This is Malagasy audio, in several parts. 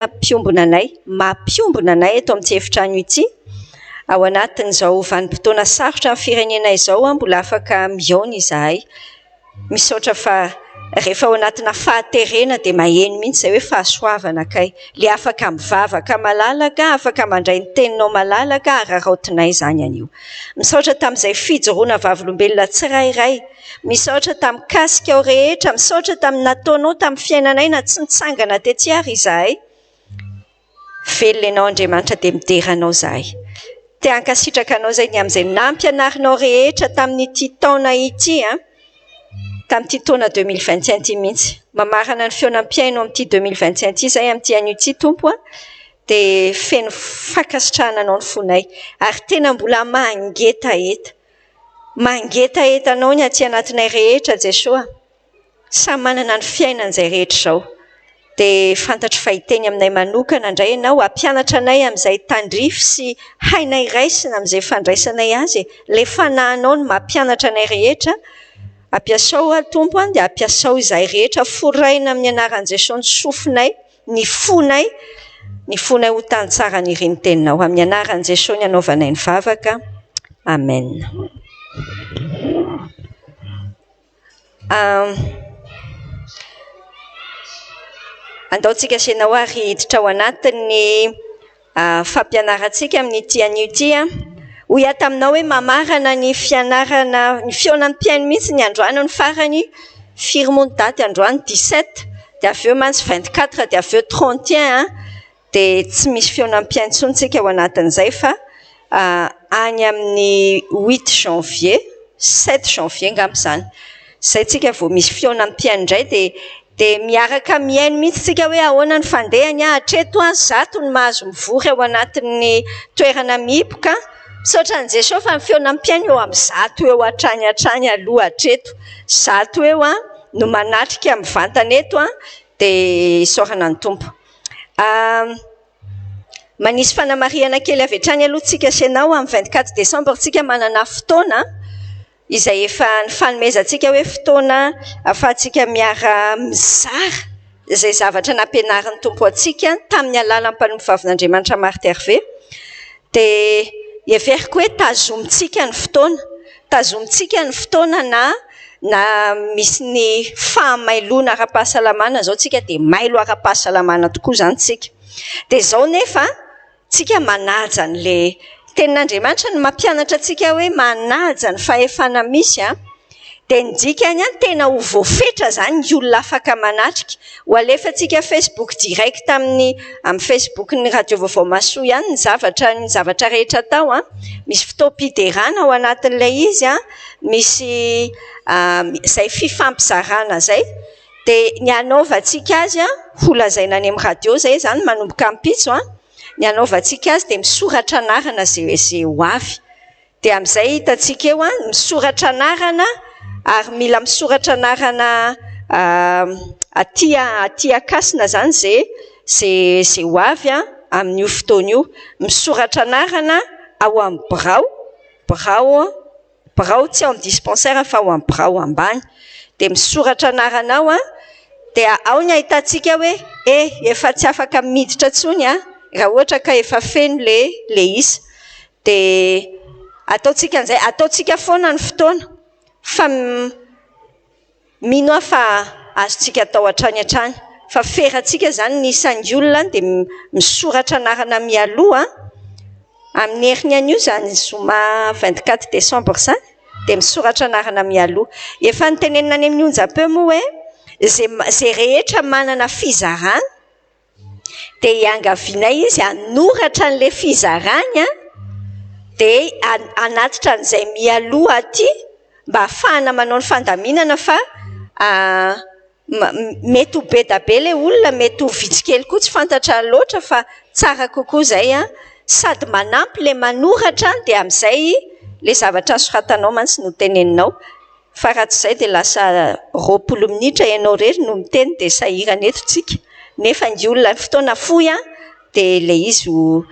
Mampiombona anay eto amin'ny efitrano ity ao anatin'izao vanim-potoana sarotra amin'ny firenena izao mbola afaka mihaona izahay. Misaotra fa rehefa ao anatina fahaterena dia maheno mihitsy izay hoe fahasoavana kay. Le afaka mivavaka malalaka, afaka mandray ny teninao malalaka, araraotinay izany anio. Misaotra tamin'izay fijoroana vavolombelona tsirairay. Misaotra tamin'ny kasika rehetra, misaotra tamin'ny nataonao tamin'ny fiainanay na tsy nitsangana tetsy ary izahay. Velona ianao Andriamanitra dia mideranao izahay. Te hankasitraka anao izay ny amin'izay nampianarinao rehetra tamin'ity taona ity, tamin'ity taona 2021 ity mihitsy. Mamarana ny feonam-piaino amin'ity 2021 ity izay amin'ity anio ity tompo, dia feno fankasitrahana anao ny fonay. Ary tena mbola mangetaeta. Mangetaeta anao ny aty anatinay rehetra Jesosy. Samy manana ny fiainan'izay rehetra izao. Dia fantatro fa hiteny aminay manokana indray ianao, hampianatra anay amin'izay tandrify sy hainay raisina amin'izay fandraisanay azy. Ilay fanahinao no mampianatra anay rehetra. Ampiasao tompo dia ampiasao izay rehetra foraina amin'ny anaran'i Jesosy ny sofinay, ny fonay ho tany tsara ny ireny teninao. Amin'ny anaran'i Jesosy ny anaovanay ny vavaka. Amen. Andaontsika senao ary hiditra ao anatin'ny fampianarantsika amin'ity anio ity. Ho ia taminao hoe mamarana ny fianarana, ny feonam-piaino mihitsy ny androany ny farany, firy daty androany 17, dia avy eo mantsy 24, dia avy eo 31, dia tsy misy feonam-piaino tsontsika ao anatin'izay fa any amin'ny 8 janvier, 7 janvier ngamba izany. Izay tsika vao misy feonam-piaino indray dia miaraka miaino mihitsy tsika hoe ahoana ny fandehany, hatreto zato ny mahazo mivory ao anatin'ny toerana mihiboka. Misaotra ny Jesosy fa ny feonam-piaino eo amin'ny zato eo hatrany aloha hatreto. Zato eo no manatrika amin'ny vantana eto dia isaorana ny tompo. Manisy fanamariana kely avy hatrany aloha tsika senao amin'ny 24 décembre tsika manana fotoana izay efa ny fanomezantsika hoe fotoana ahafahantsika miara mizara izay zavatra nampianarin'ny tompo antsika tamin'ny alalan'ny mpanompo vavin'Andriamanitra Marthe Hervé. Dia everiko hoe tazomintsika ny fotoana na misy ny fahamailona ara-pahasalamana zao tsika dia mailo ara-pahasalamana tokoa izany tsika. Dia izao nefa tsika manaja n'le tenin'Andriamanitra no mampianatra antsika hoe manaja ny fahefana misy, dia ny dikany tena ho voafetra izany ny olona afaka manatrika. Ho alefantsika Facebook direct amin'ny Facebook ny radio vaovao masoa ihany ny zavatra rehetra atao. Misy fotoam-piderana ao anatin'ilay izy, misy izay fifampizarana izay. Dia ny anaovantsika azy ho lazaina any amin'ny radio izay izany manomboka ampitso. Ny anaovantsika azy dia misoratra anarana izay ho avy. Dia amin'izay hitantsika eo misoratra anarana ary mila misoratra anarana aty akasina izany izay ho avy amin'io fotoana io. Misoratra anarana ao amin'ny birao tsy ao amin'ny dispensaire fa ao amin'ny birao ambany. Dia misoratra anarana ao dia ao ny ahitantsika hoe efa tsy afaka miditra tsony raha ohatra ka efa feno le isa. Dia ataontsika an'izay, ataontsika foana ny fotoana fa mino fa azontsika atao hatrany. Fa ferantsika izany ny isan'ny olona dia misoratra anarana mialoha amin'ny heriny anio izany zoma 24 décembre izany, dia misoratra anarana mialoha. Efa nitenenina any amin'ny onjam-peo moa hoe izay rehetra manana fizarana dia iangavianay izy hanoratra an'ilay fizarany dia anatitra an'izay mialoha aty mba ahafahana manao ny fandaminana fa mety ho beda be ilay olona, mety ho vitsikely koa tsy fantatra loatra fa tsara kokoa izay sady manampy ilay manoratra dia amin'izay ilay zavatra soratanao mantsy no teneninao. Fa raha tsy izay dia lasa 20 minitra ianao rery no miteny dia sahirana eto tsika. Nefa ny olona ny fotoana fohy dia ilay izy ho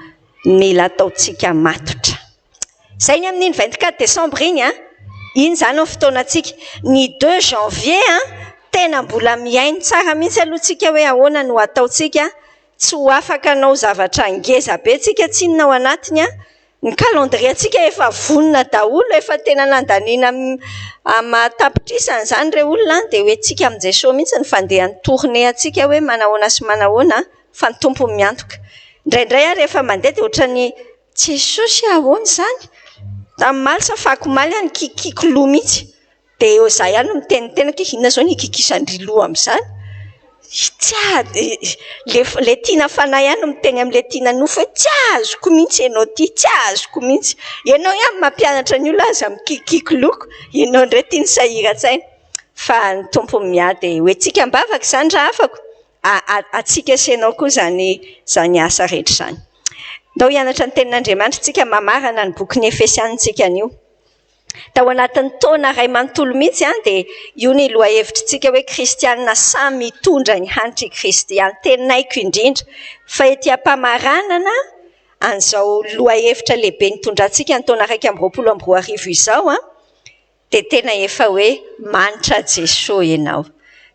mila ataontsika matotra. Izay ny amin'ny 24 décembre iny izany ao fotoanantsika. Ny 2 janvier tena mbola miaino tsara mihitsy aloha tsika hoe ahoana no ataontsika tsy ho afaka anao zavatra ngeza be tsika tsinona ao anatiny a ny calendrier atsika efa vonona daholo efa tena nandaniana matapitrisana zany ireo olona dia hoe tsika amin'izay show mihitsy ny fandehan'ny tournée atsika hoe manahoana sy manahoana fa ny tompo miantoka indraindray a rehefa mandeha dia ohatrany tsy esosy ahoana zany tamin'ny malisa fakomaly any kikiko loha mihitsy dia eo zay ihany no mitenitena inona zao ny ikikisandry loha amin'izany le tiana fanahy ihany no miteny amin'le tiana nofo hoe tsy azoko mihitsy ianao ty tsy azoko mihitsy ianao ihany mampianatra ny olona aza mikikiko loko ianao indray tia ny sahira-tsaina fa ny tompo miady hoe tsika mbavaka izany raha afako atsika senao koa zany asa rehetra izany ndao hianatra ny tenin'Andriamanitra tsika mamarana ny boky Efesianitsika anio tao anatin'ny taona ray manontolo mihitsy dia io ny loha-hevitrintsika hoe kristianina samy mitondra ny hanitry kristiany tenaiko indrindra fa etỳ am-pamaranana an'izao loha-hevitra lehibe nitondrantsika ny taona 124 izao dia tena efa hoe manitra Jesosy ianao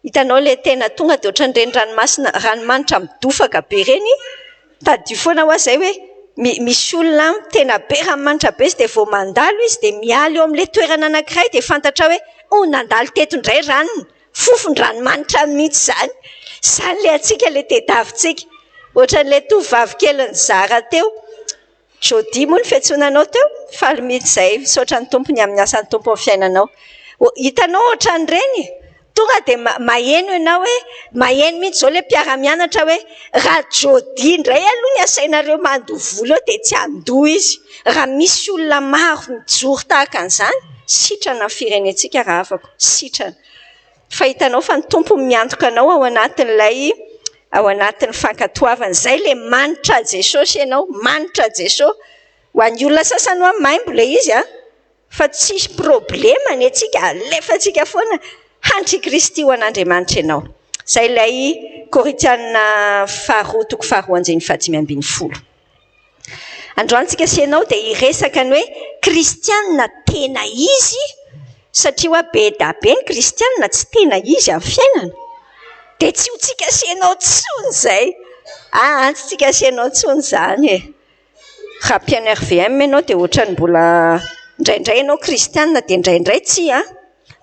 hitanao le tena tonga dia ohatran'ireny ranomanitra midofaka be reny tadio foana ho azay hoe misy olona tena be ranomanitra be izy dia vao mandalo izy dia miala eo amin'ilay toerana anankiray dia fantatra hoe nandalo teto indray ranony fofony ranomanitra mihitsy zany le atsika le tedavitsika ohatran'ilay tovovavy kely ny zara teo jodi moa ny fiantsonanao teo faly mihitsy izay misaotra ny tompony amin'ny asan'ny tompo amin'ny fiainanao hitanao ohatran'ireny tonga dia maheno ianao hoe maheno mihitsy izao ilay mpiara-mianatra hoe raha jodi indray aloha ny asainareo mandovola eo dia tsy andoha izy raha misy olona maro mijoro tahaka an'izany sitrana ny firenentsika raha afako sitrana fa hitanao fa ny tompo miantoka anao ao anatin'ny fankatoavana izay le manitra Jesosy ianao manitra Jesosy ho an'ny olona sasany ho maimbo le izy fa tsisy problema ny atsika alefantsika foana hanitry Kristy ho an'Andriamanitra ianao izay ilay Korintiana 2:5-5 androantsika sy ianao dia hiresaka ny hoe kristianina tena izy satria hoa be da be ny kristianina tsy tena izy amin'ny fiainana dia tsy ho tsika sy ianao tsony izay tsy tsika sy ianao tsony izany raha mpiano RVM ianao dia ohatrany mbola indraindray ianao kristianina dia indraindray tsy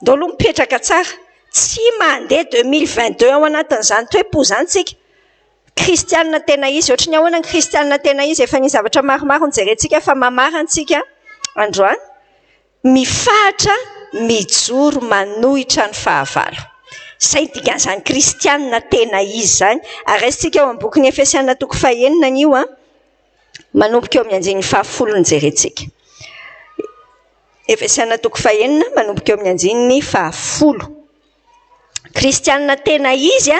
ndao aloha mipetraka tsara tsy mandeha 2022 ao anatin'izany toe-po izany tsika kristianina tena izy ohatrany ahoana ny kristianina tena izy efa ny zavatra maromaro nijerentsika fa mamarantsika androany mifahatra mijoro manohitra ny fahavalo izay dikan'izany kristianina tena izy zany ary resitsika ao amin'ny boky ny Efesianina 4:9 io manomboka eo amin'ny 9:10 nijerentsika Efesianina 4:9 manomboka eo amin'ny 9:10 kristianina tena izy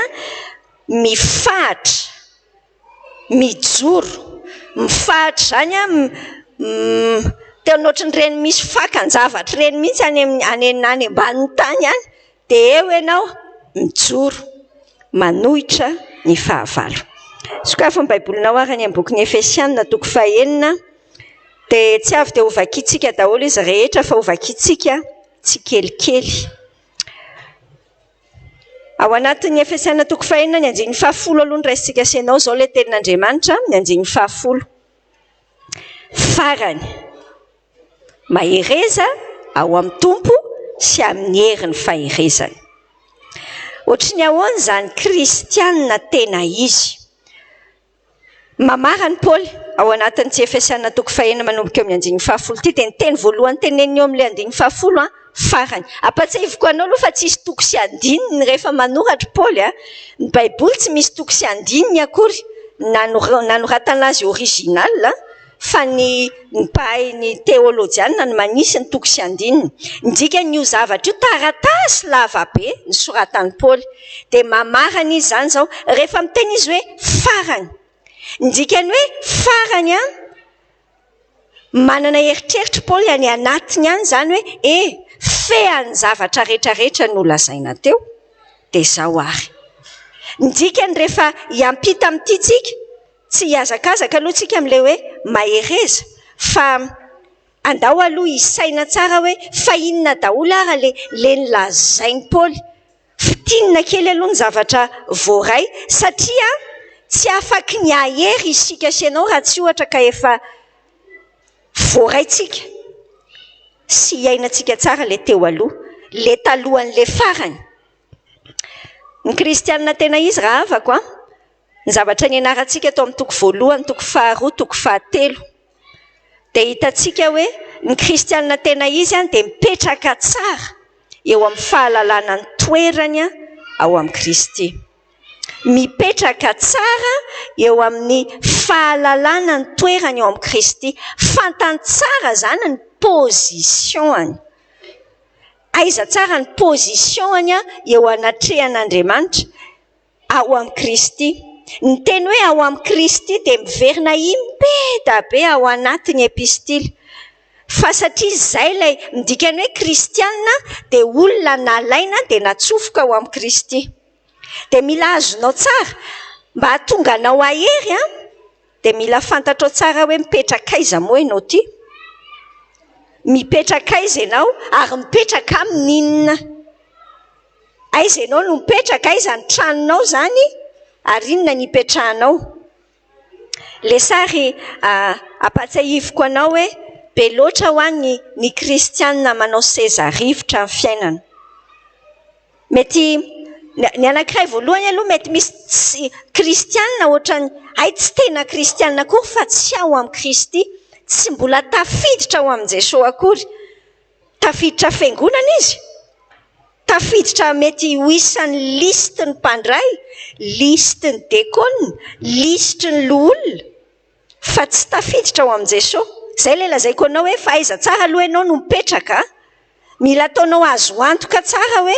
mifahatra mijoro mifahatra zany tena ohatran'ireny misy fakan-javatra ireny mihitsy any ambanin'ny tany any dia eo ianao mijoro manohitra ny fahavalo sokafo ny baibolinao arany amin'ny boky ny Efesianina 4:9 dia tsy avy dia hovakitsika daholo izy rehetra fa hovakitsika tsy kelikely ao anatin'ny Efesianina 4:9 ny 10:10 aloha ny raisitsika sy ianao izao ilay tenin'Andriamanitra ny 10:10 farany mahereza ao amin'ny tompo sy amin'ny herin'ny faherezany ohatrany ahoana izany kristianina tena izy mamarany Paoly ao anatin'ny tsy Efesianina 4:9 manomboka eo amin'ny 10:10 ty dia ny teny voalohany teneniny eo amin'ilay 10:10 farany apatsahivoko anao aloha fa tsisy toko sy andininy rehefa manoratra Paoly ny baiboly tsy misy toko sy andininy akory nanoratana azy original fa ny mpahay ny teolojiana no manisy ny toko sy andininy ndika n'io zavatra io taratasy lava be ny soratany Paoly dia mamarana izy zany zao rehefa miteny izy hoe farany ndikany hoe farany manana eritreritra Paoly any anatiny any zany hoe fehan'ny zavatra rehetrarehetra no lazaina teo dia zao ary ndikany rehefa hiampita amin'ity tsika tsy hiazakazaka aloha tsika amin'ilay hoe mahereza fa andao aloha hisaina tsara hoe fa inona daholo ary le nilazainy Paoly fitinina kely aloha ny zavatra voaray satria tsy afaky ny ahery isika sy ianao raha tsy ohatra ka efa voaraitsika sy iainantsika tsara le teo aloha, le talohan'le farany. Ny kristianina tena izy raha avako ny zavatra nianarantsika tao amin'ny toko voalohany, toko faharoa, toko fahatelo, dia hitantsika hoe ny kristianina tena izy dia mipetraka tsara eo amin'ny fahalalana ny toerany ao amin'ny Kristy. Mipetraka tsara eo amin'ny fahalalana ny toerany ao amin'ny Kristy, fantany tsara zany ny positionany. Aiza tsara ny positionany eo anatrehan'Andriamanitra ao amin'ny Kristy. Ny teny hoe ao amin'ny Kristy dia miverina impeda be ao anatin'ny epistily. Fa satria izay ilay midikany hoe kristianina dia olona nalaina dia natsofoka ao amin'ny Kristy. Dia mila azonao tsara mba hahatonga anao ahery dia mila fantatrao tsara hoe mipetraka aiza moa ianao ty. Mipetraka aiza ianao ary mipetraka amin'inona. Aiza ianao no mipetraka, aiza ny tranonao zany ary inona ny ipetrahanao. Le sary ampatsahiviko anao hoe be loatra ho any ny kristianina manao seza rivotra amin'ny fiainana. Mety ny anankiray voalohany aloha mety misy kristianina ohatrany ay tsy tena kristianina akory fa tsy ao amin'ny Kristy, tsy mbola tafiditra ao amin'ny Jesosy akory. Tafiditra fiangonana izy, tafiditra mety ho isan'ny listy ny mpandray, listy ny dekona, listy ny loholona, fa tsy tafiditra ao amin'ny Jesosy. Zay le lazaiko anao hoe fa aiza tsara aloha ianao no mipetraka, mila ataonao azo antoka tsara hoe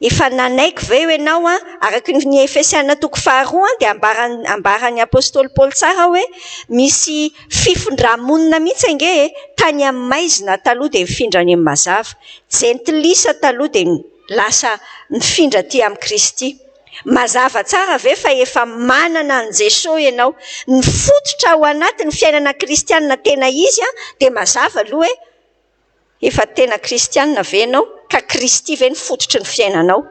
efa nanaiky ve ho ianao araky ny Efesiana toko faharoa dia ambaran'ny apôstôly Paoly tsara hoe misy fifondramonina mihitsy ange tany amin'ny maizina taloha dia mifindra any amin'ny mazava, jentilisa taloha dia lasa mifindra aty amin'ny Kristy. Mazava tsara ve fa efa manana an Jesosy ianao, ny fototra ao anatin'ny fiainana kristianina tena izy dia mazava aloha hoe efa tena kristianina ve ianao, ka Kristy ve ny fototry ny fiainanao.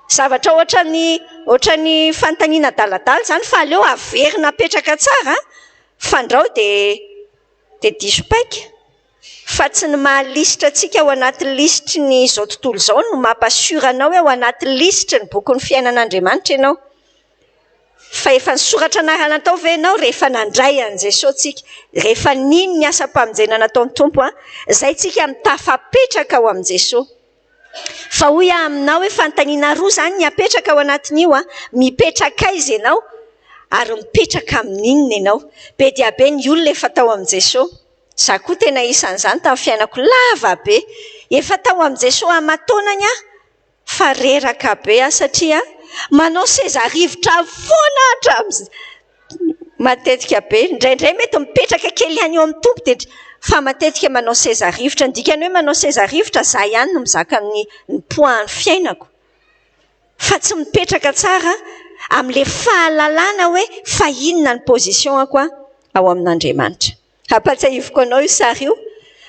Zavatra ohatrany fantaniana daladala zany fa aleo averina apetraka tsara, fandrao dia diso paika. Fa tsy ny mahalisitra antsika ao anatin'ny lisitry ny izao tontolo izao no mampasiora anao hoe ao anatin'ny lisitry ny boky ny fiainan'Andriamanitra ianao. Fa efa nisoratra anarana tao ve ianao rehefa nandray an Jesosy tsika, rehefa niny ny asa-pamonjena nataon'ny Tompo, izay tsika mitafapetraka ao amin'ny Jesosy. Fa hoy aminao hoe fantaniana roa zany ny apetraka ao anatin'io, mipetraka aiza ianao ary mipetraka amin'inona ianao. Be dia be ny olona efa tao amin'ny Jesosy. Za koa tena isan'izany tamin'ny fiainako lava be, efa tao amin'ny Jesosy amataonany fa reraka be satria manao seza rivotra foana hatramin'izay. Matetika be, indraindray mety mipetraka kely ihany eo amin'ny Tompo dia fa matetika manao seza rivotra, ny dikany hoe manao seza rivotra za ihany no mizaka ny point ny fiainako. Fa tsy mipetraka tsara amin'ilay fahalalana hoe fa inona ny positionako ao amin'Andriamanitra. Ampatsahiviko anao io sary io,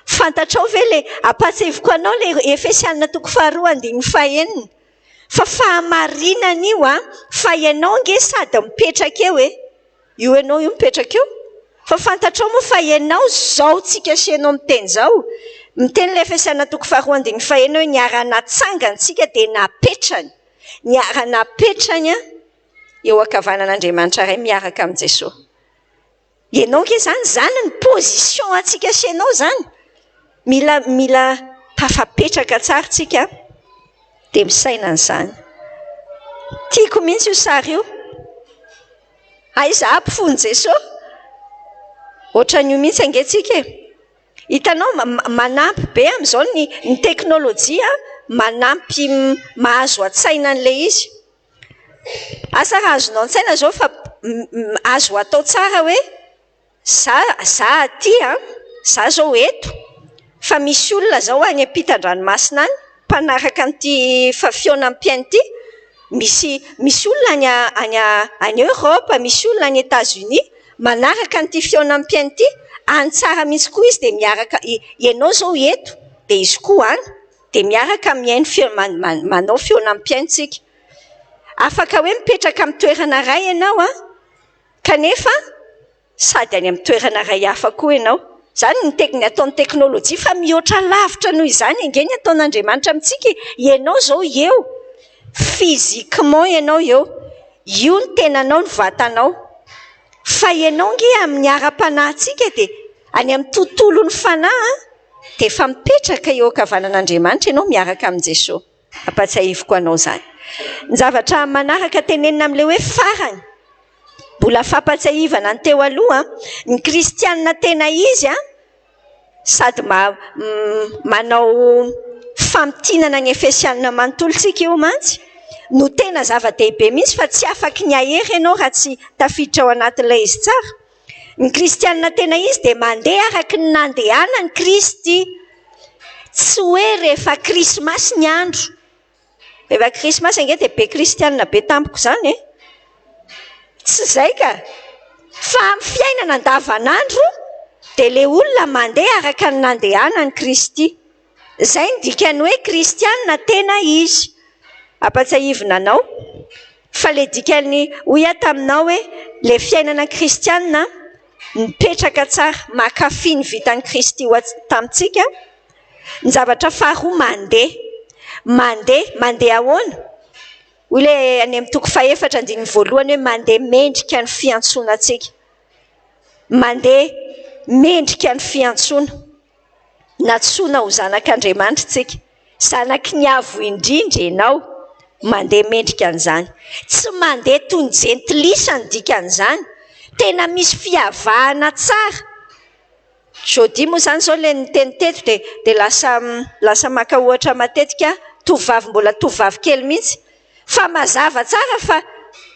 fantatrao ve le ampatsahiviko anao le Efesiana toko faharoa andininy fahaenina, fa fahamarinana io fa ianao nge sady mipetraka eo io ianao io mipetraka eo. Fa fantatrao moa fa ianao zao tsika sy ianao miteny zao, miteny le Efesiana toko faharoa andininy fahaenina hoe niara-natsanganytsika dia napetrany, niara-napetrany eo ankavanan'Andriamanitra iray miaraka amin'ny Jesosy. Ianao nge zany ny position atsika sy ianao zany. Mila tafapetraka tsara tsika dia misaina an'izany. Tiako mihitsy io sary io. Aiza ampifon'ny Jesosy? Ohatran'io mihitsy angentsika e. Hitanao manampy be amin'izao ny teknôlôjia, manampy mahazo an-tsaina an'ilay izy. Asa raha azonao an-tsaina zao fa azo atao tsara hoe za aty za zao eto, fa misy olona zao any ampitan-dranomasina any mpanaraka an'ity fafionam-piaina ity, misy olona any Europe, misy olona any États-Unis manaraka an'ity fionam-piaina ity, any tsara mihitsy koa izy dia miaraka ianao zao eto dia izy koa any dia miaraka manao fionam-piaintsika. Afaka hoe mipetraka amin'ny toerana iray ianao kanefa sady any amin'ny toerana ray hafa koa ianao. Zany ny ataon'ny teknôlôjia fa mihoatra lavitra noho izany engeny ataon'Andriamanitra amintsika. Ianao zao eo physiquement ianao eo, io ny tenanao ny vatanao, fa ianao nge amin'ny ara-panahintsika dia any amin'ny tontolo ny fanahy dia efa mipetraka eo ankavanan'Andriamanitra ianao miaraka amin'i Jesosy. Ampatsiahiviko anao zany. Ny zavatra manaraka tenenina amin'ilay hoe farany, mbola fampatsiahivana ny teo aloha, ny kristianina tena izy sady manao famtinana ny Efesianina manontolo tsika io mantsy, no tena zava-dehibe mihitsy fa tsy afaky ny ahery ianao raha tsy tafiditra ao anatin'ilay izy tsara. Ny kristianina tena izy dia mandeha araka ny nandehanany Kristy, tsy hoe rehefa krismasy ny andro. Rehefa krismasy ange dia be kristianina be tampoko zany tsy izay ka, fa amin'ny fiainana andavanandro dia ilay olona mandeha araka ny nandehanany Kristy. Izay ny dikany hoe kristianina tena izy. Ampatsiahivina anao fa ilay dikany hoy taminao hoe ilay fiainana kristianina mipetraka tsara, mankafy ny vitan'ny Kristy tamintsika. Ny zavatra faharoa mandeha ahoana? Hoy ilay any amin'ny toko 4:1 hoe mandeha mendrika ny fiantsonantsika. Mandeha mendrika ny fiantsoana. Natsoina ho zanak'Andriamanitra tsika, zanaky ny avo indrindra ianao, mandeha mendrika an'izany. Tsy mandeha toy ny jentilisa ny dikan'izany, tena misy fihavahana tsara. Jeudi moa zany zao ilay niteny teto dia lasa maka ohatra matetika tovovavy, mbola tovovavy kely mihitsy, fa mazava tsara fa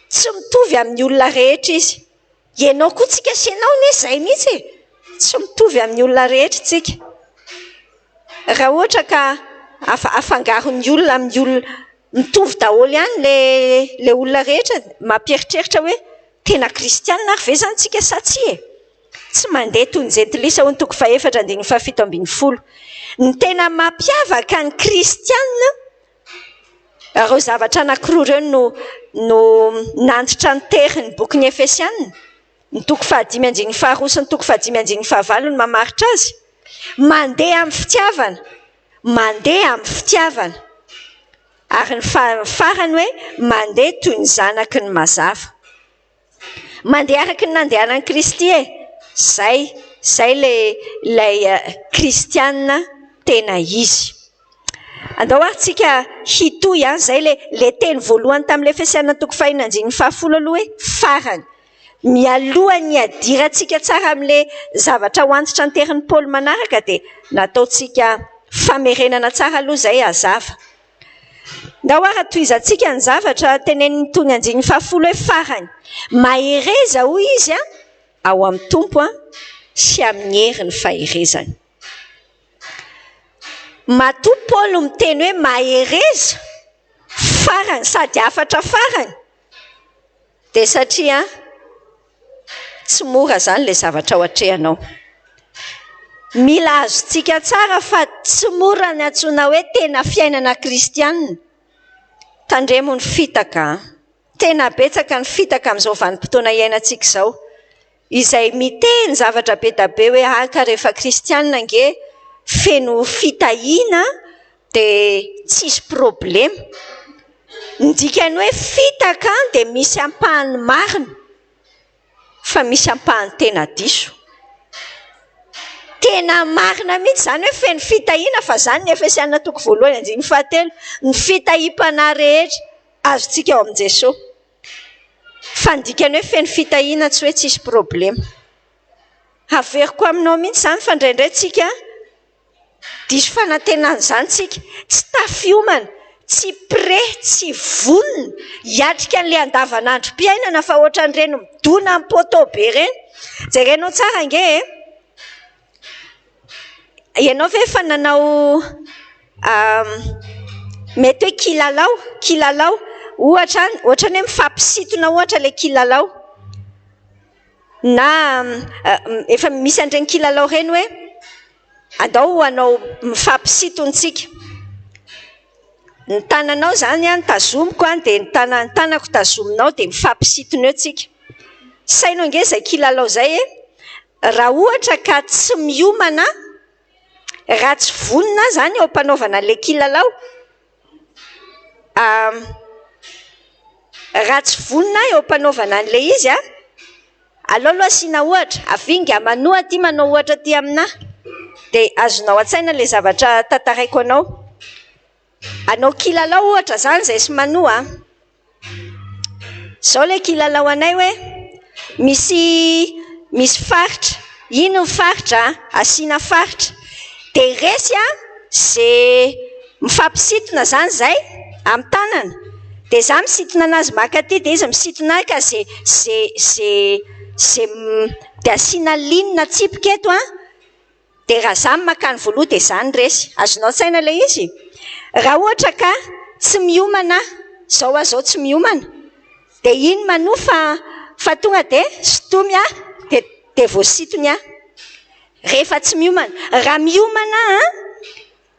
tsy mitovy amin'ny olona rehetra izy. Ianao koa tsika sy ianao ne izay mihitsy tsy mitovy amin'ny olona rehetra tsika. Raha ohatra ka afangaron'ny olona amin'ny olona mitovy daholo ihany le olona rehetra, mampieritreritra hoe tena kristianina ary ve zany tsika sa tsy tsy mandeha toy ny jentilisa. Ho ny toko 4:17. Ny tena mampiavaka ny kristianina, ireo zavatra anankiroa ireo no nanditra ny teriny boky ny Efesianina, ny toko 5:2 sy ny toko 5:9 no mamaritra azy. Mandeha amin'ny fitiavana, ary ny farany hoe mandeha toy ny zanaky ny mazava. Mandeha araka ny nandehanan'i Kristy zay lay kristianina tena izy. Andao ary tsika hitoy zay le teny voalohany tamin'ilay Efesianina toko 5:10 aloha hoe farany. Mialohan'ny adirantsika tsara amin'ilay zavatra hoantitra ny terin'ny Paoly manaraka dia nataontsika famerenana tsara aloha zay hazava. Ndao ary tohizantsika ny zavatra teneniny tony 10 hoe farany. Mahereza hoy izy ao amin'ny tompo sy amin'ny hery ny faherezany. Matoa Paoly miteny hoe mahereza farany sady afatra farany dia satria tsy mora zany ilay zavatra ao atrehanao. Mila azontsika tsara fa tsy mora ny antsoina hoe tena fiainana kristianina. Tandremo ny fitaka, tena betsaka ny fitaka amin'izao vanim-potoana iainantsika izao, izay miteny zavatra be da be hoe ka rehefa kristianina nge feno fitahiana dia tsisy problema. Ny dikany hoe fitaka dia misy ampahany marina fa misy ampahany tena diso. Tena marina mihitsy zany hoe feno fitahiana, fa zany ny Efesianina toko 1:17, ny fitahim-panahy rehetra azontsika ao amin'i Jesosy. Fa ny dikany hoe feno fitahiana tsy hoe tsisy problema. Haveriko aminao mihitsy zany fa indraindray tsika diso fanantenana zany tsika, tsy tafiomana, tsy pre, tsy vonona hiatrika an'ilay andavanandrom-piainana fa ohatran'ireny midona amin'ny poto be ireny. Jerenao tsara nge ianao ve efa nanao mety hoe kilalao ohatrany hoe mifampisintona ohatra ilay kilalao, na efa misy an'ireny kilalao ireny hoe andao anao mifampisintonsika, ny tananao zany tazomiko dia ny tanako tazominao dia mifampisintona eo tsika. sainao nge zay kilalao zay raha ohatra ka tsy miomana raha tsy vonona zany eo ampanaovana le kilalao raha tsy vonona eo ampanaovana an'le izy aleo aloha asiana ohatra avinga manoa ty manao ohatra ty amina dia azonao an-tsaina le zavatra tantaraiko anao kilalao ohatra zany zay sy manoa zao le kilalao anay hoe misy faritra ino ny faritra asiana faritra dia resy zay mifampisintona zany zay amin'ny tanana dia za misintona anazy maka ty dia izy misintona ka zay dia asiana linina tsipika eto dia raha zany makany voaloha dia zany resy azonao tsaina le izy raha ohatra ka tsy miomana zao tsy miomana dia iny manofa fa tonga dia sotomy dia voasitony rehefa tsy miomana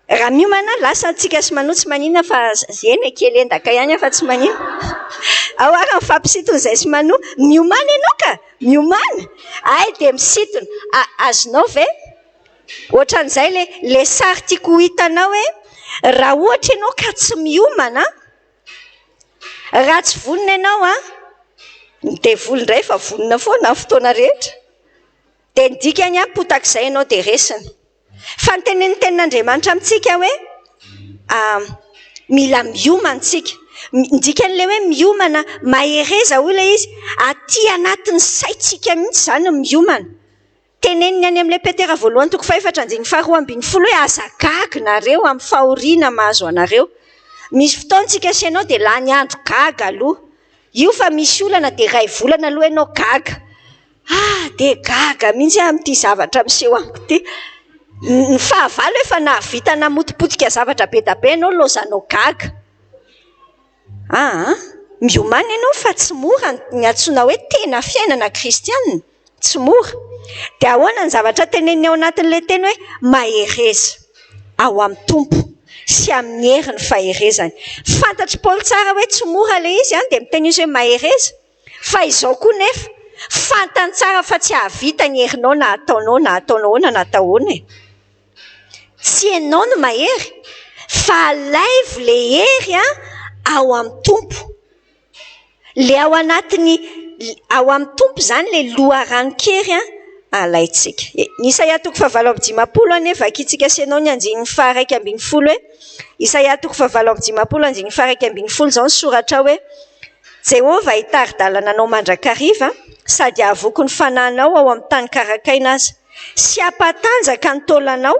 raha miomana lasa antsika sy manoa tsy manina fa eny kely endaka ihany fa tsy manina ahoara mifampisintona zay sy manoa miomana ianao ka miomana ay dia misintona azonao ve ohatran'izay le sary tiako hitanao hoe raha ohatra ianao ka tsy miomana raha tsy vonona ianao dia volondray fa vonona foana fotoana rehetra dia ndikany potak'izay ianao dia resiny fa ny tenin'Andriamanitra amintsika hoe mila miomantsika ndikan'le hoe miomana mahereza ola izy aty anatin'ny saitsika mihitsy zany miomana teneniny any amin'ilay Petera voalohany 4:12 hoe aza gaga nareo amin'ny fahoriana mahazo anareo misy fotoantsika sy ianao dia lany andro gaga aloha io fa misy olana dia ray volana aloha ianao gaga dia gaga mihitsy amin'ity zavatra miseho amiko ty ny fahavalo efa nahavita namotipotika zavatra be da be ianao lozanao gaga miomana ianao fa tsy mora ny antsoina hoe tena fiainana kristianina tsy mora dia ahoana ny zavatra teneniny ao anatin'ilay teny hoe mahereza ao amin'ny tompo sy amin'ny herin'ny faherezany fantatry Paoly tsara hoe tsy mora le izy dia miteny izy hoe mahereza fa izao koa nefa fantany tsara fa tsy ahavita ny herinao na ataonao na atahoana tsy ianao no mahery fa alaivo le hery ao amin'ny tompo le ao anatiny ao amin'ny tompo zany le loharanon-kery alaitsika Isaia 9:5 anefa akitsika sy ianao ny 9:1-12 hoe Isaia 9:1-12 zao ny soratra hoe Jehova hitari-dalana anao mandrakariva sady ahavoky ny fananao ao amin'ny tany karakaina aza sy ampatanjaka ny taulanao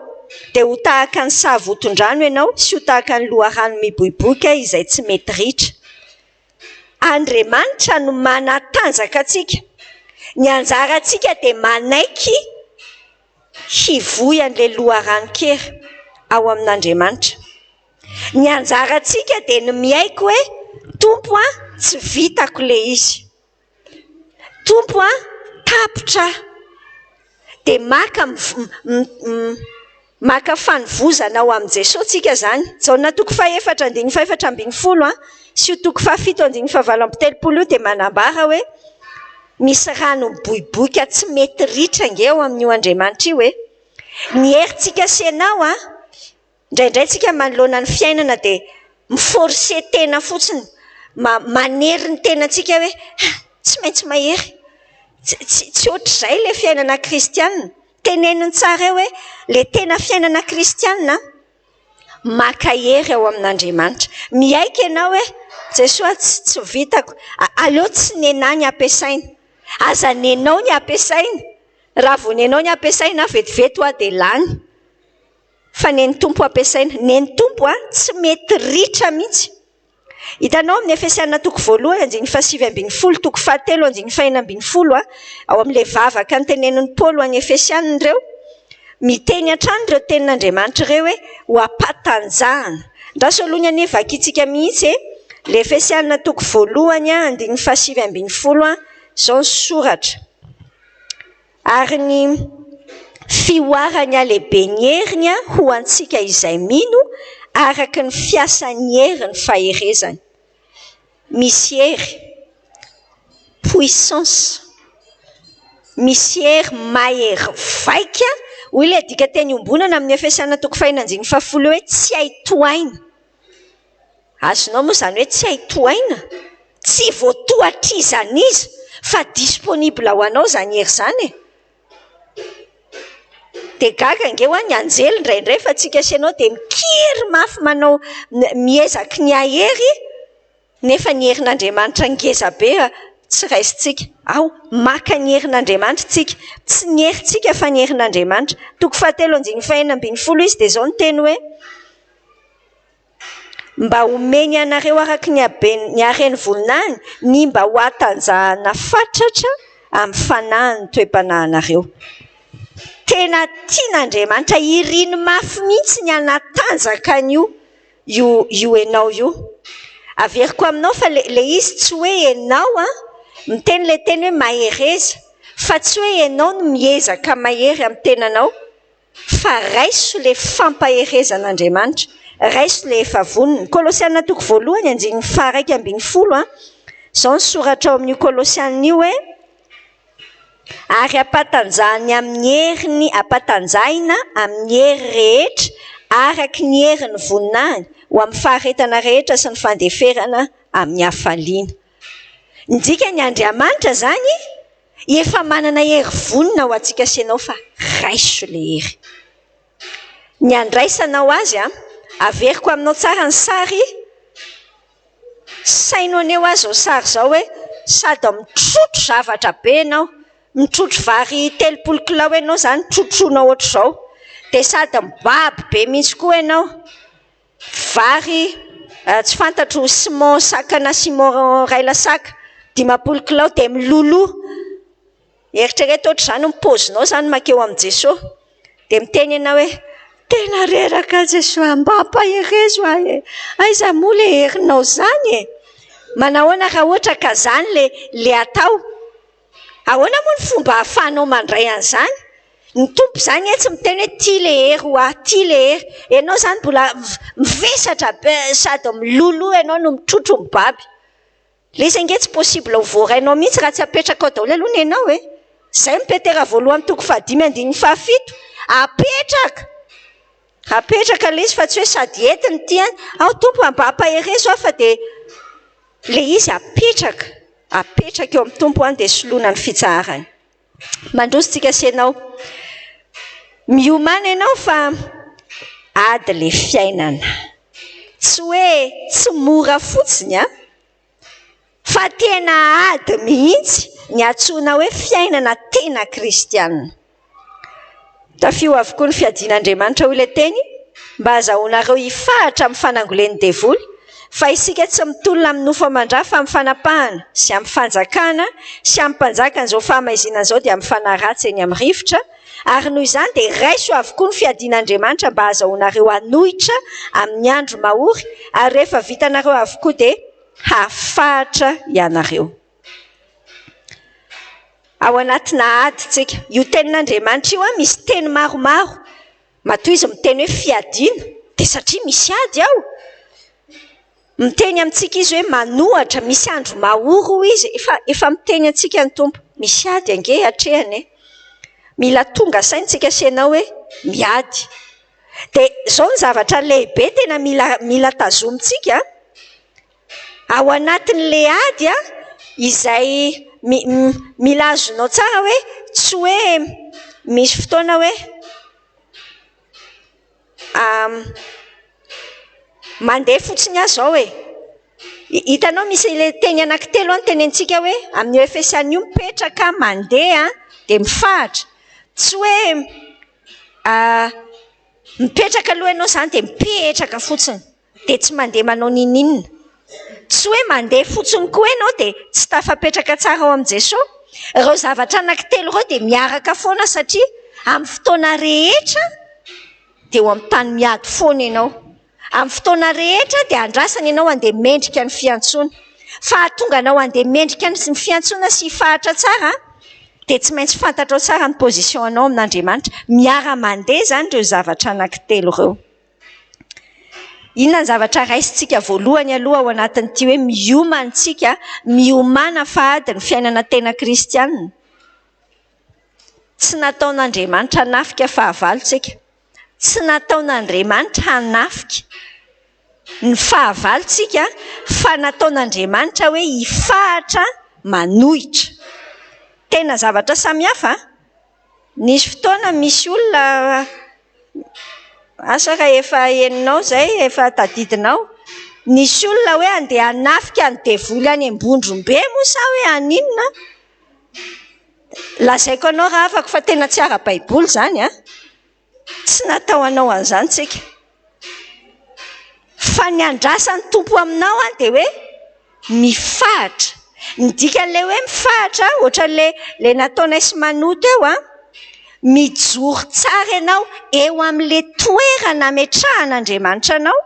dia ho tahaka ny sahavoton-drano ianao sy ho tahaka ny loharano miboiboika izay tsy mety ritra Andriamanitra no manatanjaka atsika ny anjara atsika dia manaiky hivoy an'ilay loharano-kery ao amin'Andriamanitra ny anjara atsika dia ny miaiko hoe tompo tsy vitako le izy tompo tapotra dia maka fanovozana ao amin'i Jesosy tsika zany Jaona 4:4-5 sy 7:17 dia manambara hoe misy rano miboiboika tsy mety ritra nge ao amin'io Andriamanitra io hoe ny herintsika sy ianao indraindray tsika manoloana ny fiainana dia miforse tena fotsiny manery ny tenantsika hoe tsy maintsy mahery tsy ohatr'izay le fiainana kristianina teneniny tsara hoe le tena fiainana kristianina maka hery ao amin'Andriamanitra miaika ianao hoe Jesosy tsy vitako aleo tsy nenao ny ampiasaina aza nenao ny ampiasaina raha vao nenao ny ampiasaina vetivety dia lany fa neny tompo ampiasaina neny tompo tsy mety ritra mihitsy hitanao amin'ny Efesiana 1:7-7 ao amin'ilay vavaka ny tenenin'ny Paoly any Efesiana ireo miteny hatrany ireo tenin'Andriamanitra ireo hoe ho ampatanjahana ndraso aloha ny anefa akitsika mihitsy le Efesiana 1:7-7 zao ny soratra ary ny fioarany alehibe ny heriny ho antsika izay mino araka ny fiasan'ny heriny faherezany misy hery puissance misy hery mahery vaika hoy le dika teny ombonana amin'ny afesana toko fahinanjiny fahafolo hoe tsy haitoaina. Azonao moa zany hoe tsy haitoaina, tsy voatoatrizana izy fa disponible ho anao zany hery zany e. De gaga nge ho any anjely indraindray fa tsika asianao de mikiry mafy manao miezaky ny ahery nefa ny herin'Andriamanitra ngeza be tsy raisitsika. Ao maka ny herin'Andriamanitra tsika, tsy ny herintsika fa ny herin'Andriamanitra. Toko fahatelo andiny fahenina ambiny folo izy de zao ny teny hoe mba omeny anareo araka ny hareny voninahiny ny mba ho atanjahana fatratra amin'ny fanahiny toe-panahinareo. Tena tian'Andriamanitra iriny mafy mihitsy ny anatanjaka io enao io. Averiko aminao fa le izy tsy hoe enao miteny le teny hoe mahereza fa tsy hoe enao no miezaka mahery amin'ny tenanao fa raiso le fampaherezan'Andriamanitra, raiso le efa voniny. Kolosiana toko voalohany andiny faha 1:10 zao ny soratra ao amin'ny Kolosiana io hoe ary ampatanjahina amin'ny hery rehetra araky ny herin'ny voninahiny ho amin'ny faharetana rehetra sy ny fandeferana amin'ny hafaliana. Ndika ny Andriamanitra zany efa manana hery vonina ho antsika sy ianao fa raiso le hery. Ny andraisanao azy averiko aminao tsara ny sary, sainao aneo azy ho sary zao hoe sady mitrotro zavatra be ianao, mitrotro vary 30 kilao ianao zany trotroinao ohatra zao, de sady mibaby be mihitsy koa ianao, vary tsy fantatro simon sakana simon ray lasaka 10 kilao de milolo. Eritrereto ohatra zany mipozinao zany makeo amin'ny Jesosy de miteny ianao hoe tena reraka Jesosy mba ampaherezo ahy, aiza moa le herinao zany e. Manahoana raha ohatra ka zany le atao, ahoana moa ny fomba ahafahanao mandray an'izany? Ny tompo zany tsy miteny hoe ty le hery ho ty le hery, ianao zany mbola mivesatra sady milolo ianao no mitrotro mibaby. Le izy ange tsy possible ho voarainao mihitsy raha tsy apetraka ao daholo aloha ianao e. Zay mipetera voalohany toko 5:17 apetraka le izy fa tsy hoe sady entiny ty ao tompo mba ampaherezo fa de le izy apetraka eo amin'ny tompo de solona ny fitsaharany. Mandrositsika sy ianao miomana ianao fa ady le fiainana, tsy hoe tsy mora fotsiny fa tena ady mihitsy ny antsoina hoe fiainana tena kristianina. Tafio avokoa ny fiadian'Andriamanitra ho ile teny mba azahoanareo hifahatra amin'ny fanangolen'ny devoly fa isika tsy mitolona amin'ny nofo aman-drà fa amin'ny fanapahana sy amin'ny fanjakana sy amin'ny mpanjaka an'izao fahamaizina zao dia amin'ny fanaratsy eny amin'ny rivotra. Ary noho izany dia raiso avokoa ny fiadian'Andriamanitra mba azahoanareo hanohitra amin'ny andro mahory ary rehefa vitanareo avokoa dia hafahatra ianareo. Ao anatina ady tsika io tenin'Andriamanitra io misy teny maromaro, matoa izy miteny hoe fiadiana dia satria misy ady ao. Miteny amintsika izy hoe manohatra, misy andro mahory izy efa miteny antsika ny tompo misy ady ange hatrehany. Mila tonga saintsika sy ianao hoe miady. Dia zao ny zavatra lehibe tena mila tazomintsika ao anatin'le ady izay mila azonao tsara hoe tsy hoe misy fotoana hoe mandeha fotsiny azy zao e. Hitanao misy le teny anankitelo any tenentsika hoe amin'ny Efesana io mipetraka mandeha dia mifahatra. Tsy hoe mipetraka aloha ianao zany dia mipetraka fotsiny dia tsy mandeha manao ninninna. Tsy hoe mandeha fotsiny koa ianao dia tsy tafapetraka tsara ao amin'ny Jesosy. Ireo zavatra anankitelo ireo dia miaraka foana satria amin'ny fotoana rehetra dia ho amin'ny tany miady foana ianao. Amin'ny fotoana rehetra dia andrasana ianao andeha mendrika ny fiantsoana. Fa hahatonga anao andeha mendrika ny fiantsoana sy hifahatra tsara dia tsy maintsy fantatrao tsara ny position anao amin'Andriamanitra. Miara-mandeha zany ireo zavatra anankitelo ireo. Inona ny zavatra raisitsika voalohany aloha ao anatin'ity hoe miomantsika, miomana fa ady ny fiainana tena kristianina. tsy nataon'Andriamanitra hanafika fahavalontsika, tsy nataon'Andriamanitra hanafika ny fahavalontsika, fa nataon'Andriamanitra hoe hifahatra manohitra. Tena zavatra samihafa. Nisy fotoana misy olona asa raha efa heninao zay, efa tadidinao, nisy olona hoe andeha hanafika ny devoly any Ambondrombe moa sa hoe aninona? Lazaiko anao raha afaka fa tena tsy ara-baiboly zany a. Tsy natao anao an'izany tsika. Fa ny andrasan'ny tompo aminao dia hoe mifahatra. Ny dikan'ilay hoe mifahatra, ohatran'ilay nataonay sy manoto eo a, mijoro tsara ianao eo amin'ilay toerana ametrahan'Andriamanitra anao,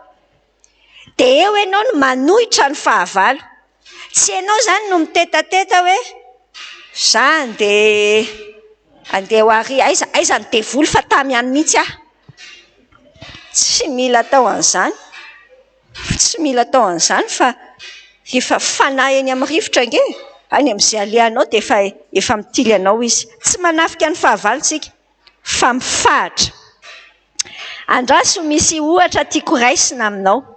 dia eo ianao no manohitra ny fahavalo. Tsy ianao zany no mitetateta hoe za andeha ho ary aiza ny devoly fa tamy any mihitsy aho. Tsy mila atao an'izany. Tsy mila atao an'izany fa efa fanahy eny amin'ny rivotra nge, any amin'izay alehanao dia efa mitily anao izy. Tsy manafika ny fahavalontsika, fa mifahatra. Andraso misy ohatra tiako raisina aminao.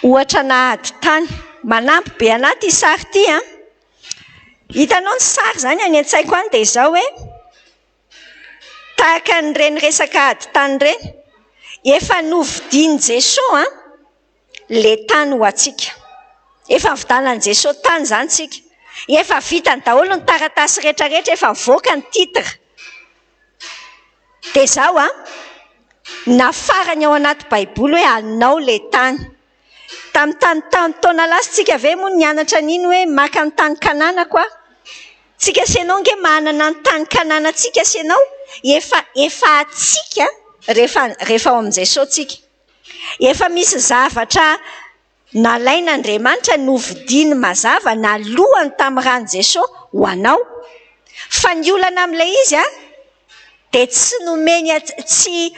Ohatra nahady tany, manampy be anaty sary ity a. Hitanao ny sary zany any an-tsaiko any dia izao hoe tahaka n'ireny resaka ady tany ireny, efa novidian'i Jesosy le tany ho antsika. Efa vidanan'i Jesosy tany zany tsika. Efa vitany daholo ny taratasy rehetrarehetra, efa mivoaka ny titra. Dia izao nafarany ao anaty baiboly hoe anao le tany. Tamin'ny taona lasantsika ve moa nianatra an'iny hoe maka ny tany Kanana koa? Tsika sy ianao nge manana ny tany Kanana tsika sy ianao, efa atsika rehefa ao amin'i Jesosy tsika. Efa misy zavatra nalain'Andriamanitra novidiany mazava nalohany tamin'ny ran'i Jesosy ho anao. Fa ny olana amin'ilay izy dia tsy nomeny, tsy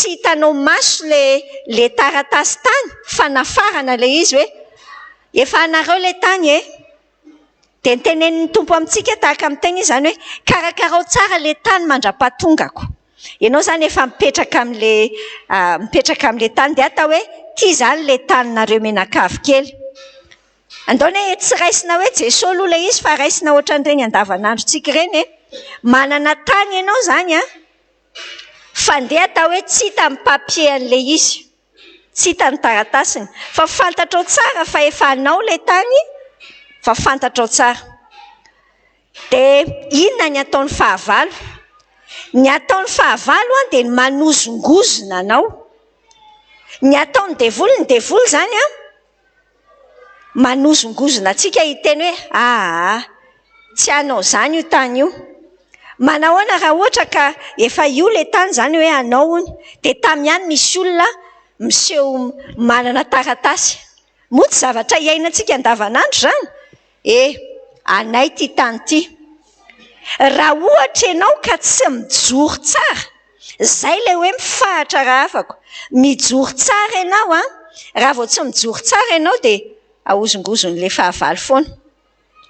hitanao maso le taratasy tany, fa nafarana ilay izy hoe efa anareo le tany e. Dia nitenenin'ny tompo amintsika tahaka amin'ny teny izany hoe karakarao tsara le tany mandra-pahatongako. Ianao zany efa mipetraka amin'le tany dia atao hoe ty zany le taninareo menakavy kely. Andaony tsy raisina hoe Jesosy aloha ilay izy, fa raisina ohatran'ireny andavanandro tsika ireny e. Manana tany ianao zany fa ndeha atao hoe tsy hita amin'ny papier an'ilay izy, tsy hita ny taratasiny, fa fantatrao tsara fa efa anao le tany, fa fantatrao tsara. Dia inona ny ataon'ny fahavalo? Ny ataon'ny fahavalo dia ny manozongozona anao. Ny ataon'ny devoly zany manozongozona antsika hiteny hoe tsy anao zany io tany io. Manahoana raha ohatra ka efa io le tany zany hoe anao ony, dia tamin'ny ihany misy olona miseho manana taratasy. Moa tsy zavatra iainantsika andavanandro zany. Anay ty tany ty. Raha ohatra ianao ka tsy mijoro tsara, zay le hoe mifahatra raha afako. Mijoro tsara ianao raha vao tsy mijoro tsara ianao dia ahozongozon'le fahavalo foana.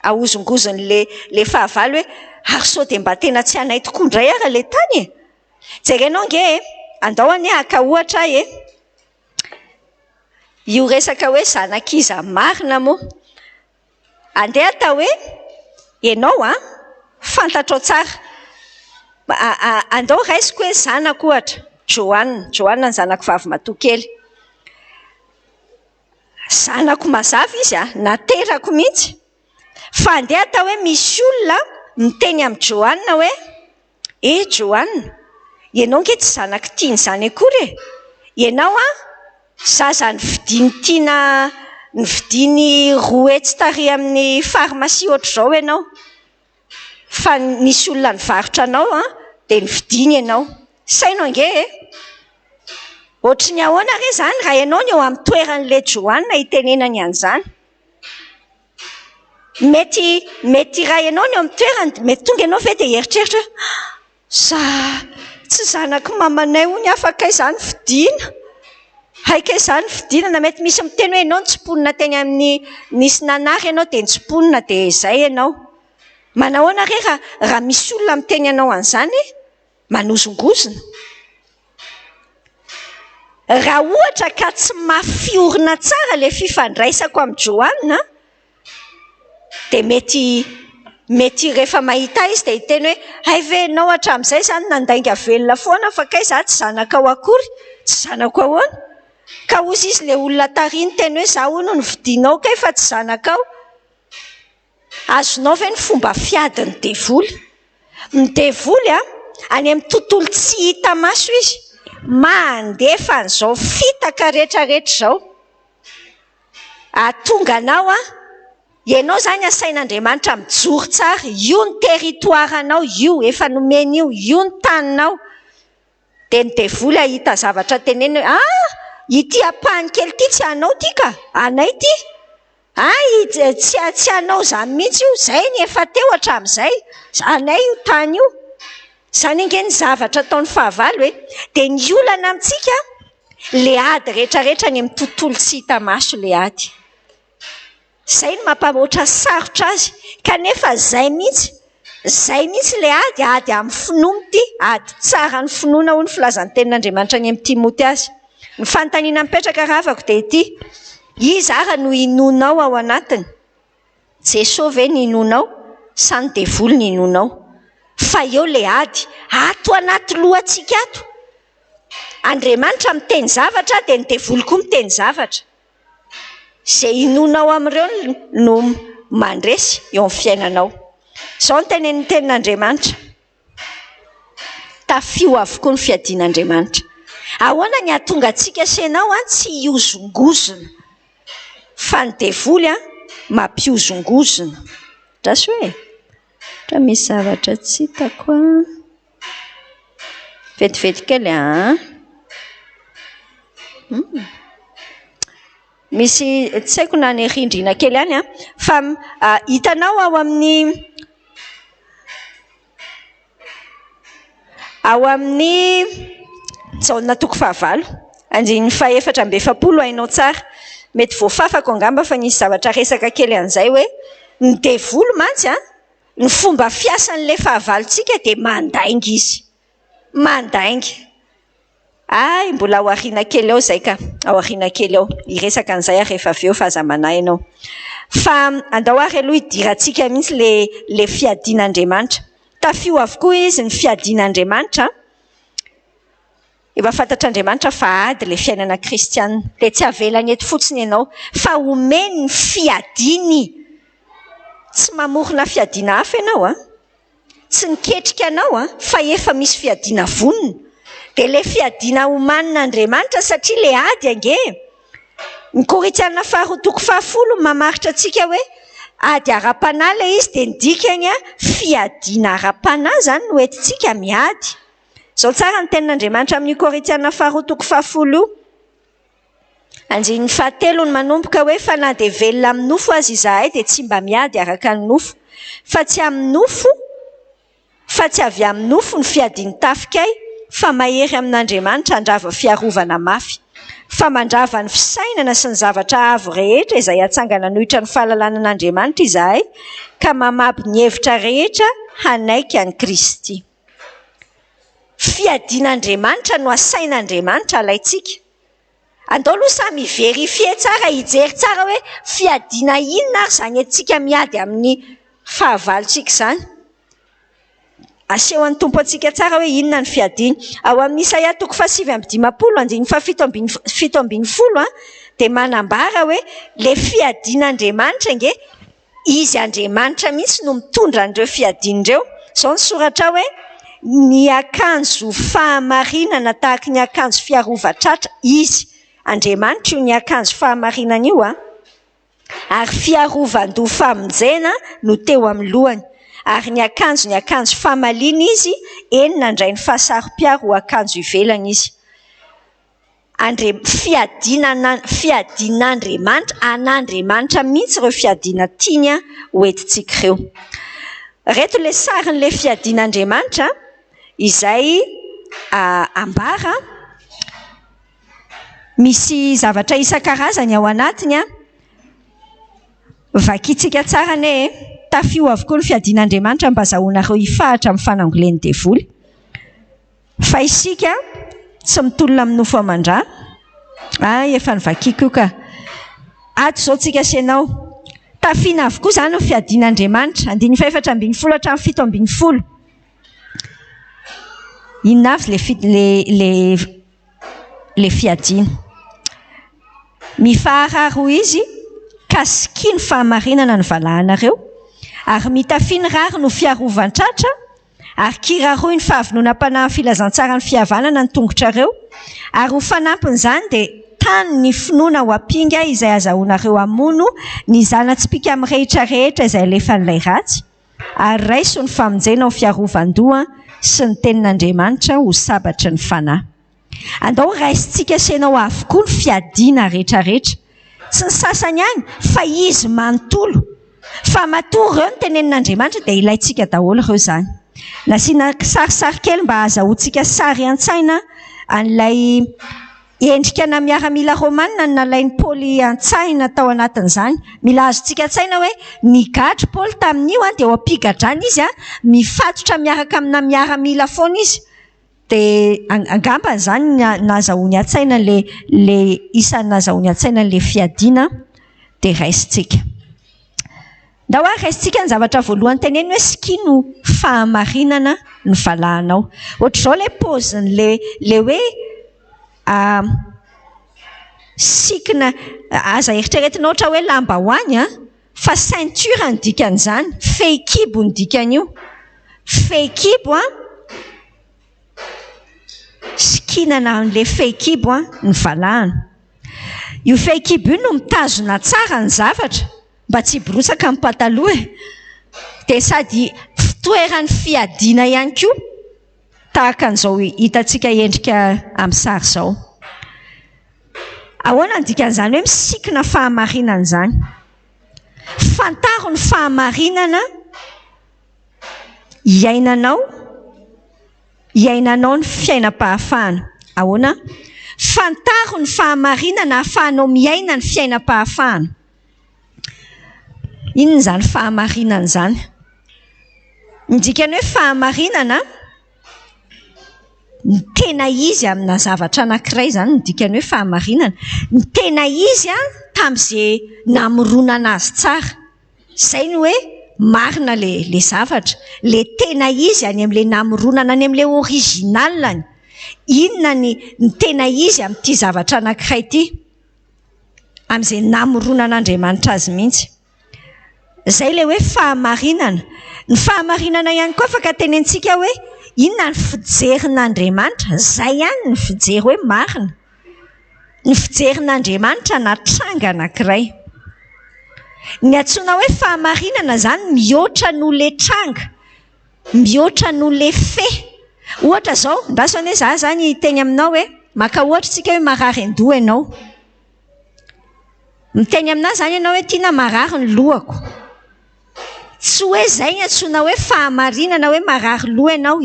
Ahozongozon'le fahavalo hoe ary sao dia mba tena tsy anay tokoa indray ara le tany e. Jerenao nge andao any aka ohatra io resaka hoe zanakiza marina moa. Andeha atao hoe ianao fantatrao tsara. Andao raisiko hoe zanako ohatra Joanna ny zanako vavy matokely. Zanako mazava izy naterako mihitsy. Fa andeha atao hoe misy olona miteny amin'ny Joanna hoe Joanna, ianao nge tsy zanako tiany zany akory e. Ianao zaza nividiny roa hetsy tary amin'ny farmasia ohatr'izao ianao. Fa nisy olona nivarotra anao dia nividiny ianao. Sainao nge ohatry ny ahoana re zany raha ianao ny eo amin'ny toeran'le Joanna hitenenany an'izany. Mety raha ianao ny eo amin'ny toerany, mety tonga ianao ve dia hieritreritra tsy zanako mamanay ony afaka izany vidiana. Haika izany vidiana, na mety misy miteny hoe ianao ntsiponina teny amin'ny nisy nanary ianao dia ntsiponina dia izay ianao. Manahoana re raha misy olona miteny anao an'izany manozongozona. Raha ohatra ka tsy mafiorina tsara le fifandraisako amin'ny Joanina, dia mety rehefa mahita izy dia hiteny hoe hay ve ianao hatramin'izay izany nandainga velona foana fa kay izaho tsy zanakao akory, tsy zanako ahoana. Ka hozy izy ilay olona tariny teny hoe izaho hono no vidianao kay fa tsy zanakao. Azonao ve ny fomba fiadiny devoly? Ny devoly any amin'ny tontolo tsy hita maso izy mandefa an'izao fitaka rehetrarehetra izao. Atonga anao ianao izany asain'Andriamanitra mijoro tsara, io ny teritoaranao, io efa nomeny io ny taninao. Dia ny devoly ahita zavatra teneny hoe ity ampahany kely ity tsy anao ity ka, anay ity. Tsy anao izany mihitsy io, izay ny efa teo hatramin'izay, anay io tany io. Izany ange ny zavatra ataon'ny fahavalo hoe dia ny olana amintsika le ady rehetrarehetra ny amin'ny tontolo tsy hita maso le ady. Izay ny mampamoatra sarotra azy, kanefa izay mihitsy le ady amin'ny finoana ity, ady tsara ny finoana ho ny filazan'ny tenin'Andriamanitra any amin'ny Timote azy. Ny fanontaniana mipetraka ravako dia ity: iza ara no inonao ao anatiny? Jesosy ve ny inonao sa ny devoly ny inonao? Fa eo le ady ato anaty lohantsika ato. Andriamanitra miteny zavatra dia ny devoly koa miteny zavatra. Izay inonao amin'ireo no mandresy eo amin'ny fiainanao. Izao ny tenin'Andriamanitra. Tafio avokoa ny fiadian'Andriamanitra. Ahoana ny ahatonga antsika senao tsy hiozongozona, fa ny devoly mampiozongozona. Rasy hoe raha misy zavatra tsy hitako vetivety kely misy tsy haiko na ny rindrina kely ihany fa hitanao ao amin'ny Jaona toko 9 andininy 4:7 hainao tsara, mety voafafako angamba fa nisy zavatra resaka kely an'izay hoe ny devoly mantsy ny fomba fiasan'ilay fahavalontsika dia mandainga izy. Mandainga. Mbola ao aoriana kely eo izay ka. Ao aoriana kely eo. Hiresaka an'izay rehefa avy eo fa aza manahy ianao. Fa andao ary aloha hidirantsika mihitsy le fiadian'Andriamanitra. Tafio avokoa izy ny fiadian'Andriamanitra. Efa fantatr'Andriamanitra fa ady le fiainana kristianina. Dia tsy avelany eto fotsiny ianao fa omeny ny fiadiny. Tsy mamorona fiadiana hafa ianao tsy niketrika anao fa efa misy fiadiana vonona. Dia le fiadiana omanin'Andriamanitra satria le ady ange. Ny Korinthiana 2:10 mamaritra antsika hoe ady ara-panahy le izy dia ny dikany fiadiana ara-panahy izany no entintsika miady. Izao tsara ny tenin'Andriamanitra amin'ny Korinthiana 2:10 io. Andininy 7 ny manomboka hoe fa na dia velona amin'ny nofo azy izahay dia tsy mba miady araka ny nofo, fa tsy amin'ny nofo, fa tsy avy amin'ny nofo ny fiadiany tafika fa mahery amin'Andriamanitra handrava fiarovana mafy, fa mandrava ny fisainana sy ny zavatra avo rehetra izay hatsangana nohitra ny fahalalànan'Andriamanitra izahay ka mamaby ny hevitra rehetra hanaika ny Kristy. Fiadian'Andriamanitra no asain'Andriamanitra alaitsika. Andao aloha samy verifie tsara, hijery tsara hoe fiadiana inona ary izany antsika miady amin'ny fahavalontsika izany. Asehoan'ny tompo antsika tsara hoe inona ny fiadiana. Ao amin'ny Isaia 7:17 dia manambara hoe le fiadian'Andriamanitra nge izy Andriamanitra mihitsy no mitondra an'ireo fiadian'ireo. Izao ny soratra hoe ny akanjo fahamarinana tahaka ny akanjo fiarovatratra izy Andriamanitra io ny akanjo fahamarinana io ary fiarovan-doha famonjena no teo amin'ny lohany. Ary ny akanjo famaliana izy enina indray ny fahasarom-piaro ho akanjo ivelany izy. Fiadian'Andriamanitra, an'Andriamanitra mihitsy ireo fiadiana tiany ho entintsika ireo. Reto le sarin'le fiadian'Andriamanitra izay ambara. Misy zavatra isan-karazany ao anatiny. Vakitsika tsara ne. tafio avokoa ny fiadian'Andriamanitra mba azahoanareo hifahatra amin'ny fanangoleny devoly. Fa isika tsy mitolona amin'ny nofo aman-drà. Efa nivakiako ka. Ato zao tsika asianao. Tafiana avokoa zany ny fiadian'Andriamanitra. 4:7 hatramin'ny 7:10. Inona avy le fiadiana? Mifahararo izy ka siky ny fahamarinana ny valahanareo, ary mitafiny rary no fiarovan-tratra, ary kiraroy ny fahavononam-panahy ny filazantsara ny fihavanana ny tongotrareo, ary ho fanampin'izany dia tany ny finoana ho ampinga izay azahoanareo hamono ny zana-tsipika amin'ny rehetra rehetra izay alefan'ilay ratsy, ary raiso ny famonjena ho fiarovan-doha sy ny tenin'Andriamanitra ho sabatry ny fanahy. Andao raisintsika asianao avokoa ny fiadiana rehetrarehetra. Tsy ny sasany ihany, fa izy manontolo. Fa matory ireo ny tenenin'Andriamanitra dia ilayntsika daholo ireo izany. Nasiana sarisary kely mba azahoantsika sary an-tsaina an'ilay endrikana miaramila romanina nalain'ny Paoly an-tsaina tao anatin'izany. Mila azontsika an-tsaina hoe nigadra Paoly tamin'io dia eo ampigadrana izy mifatotra miaraka amina miaramila foana izy. Dia angamba izany nazahoany an-tsaina le isany nazahoany an-tsaina le fiadiana dia raisintsika. Ndao raisintsika ny zavatra voalohany teneny hoe sikino fahamarinana ny valahanao. Ohatr'izao le paoziny le hoe sikina aza eritreretina ohatra hoe lambahoany fa ceinture ny dikan'izany, fehikibo ny dikan'io. Fehikibo sikinana an'le fehikibo ny valahana. Io fehikibo io no mitazona tsara ny zavatra mba tsy hiborosaka amin'ny pataloha, dia sady fitoeran'ny fiadiana ihany koa, tahaka an'izao hitantsika endrika amin'ny sary izao. Ahoana ny dikan'izany hoe misikina fahamarinana izany? Fantaro ny fahamarinana iainanao ny fiainam-pahafahana. Ahoana? Fantaro ny fahamarinana ahafahanao miaina ny fiainam-pahafahana. Inona izany fahamarinana izany? Ny dikany hoe fahamarinana, ny tena izy amina zavatra anankiray izany ny dikany hoe fahamarinana. Ny tena izy tamin'izay namoronana azy tsara. Izay ny hoe marina le zavatra. Le tena izy any amin'ilay namoronana, any amin'ilay originalany. Inona ny tena izy amin'ity zavatra anankiray ity? Amin'izay namoronan'Andriamanitra azy mihitsy. Izay le hoe fahamarinana. Ny fahamarinana ihany koa afaka tenentsika hoe inona ny fijerin'Andriamanitra? Izay ihany ny fijery hoe marina. Ny fijerin'Andriamanitra natranga anankiray. Ny antsoina hoe fahamarinana izany mihoatra noho le tranga, mihoatra noho le fe. Ohatra izao, ndasany hoe za zany teny aminao hoe maka ohatra tsika hoe marary an-doha ianao. Miteny aminazy zany ianao hoe tiana marary ny lohako. Tsy hoe izay ny antsoina hoe fahamarinana hoe marary loha ianao.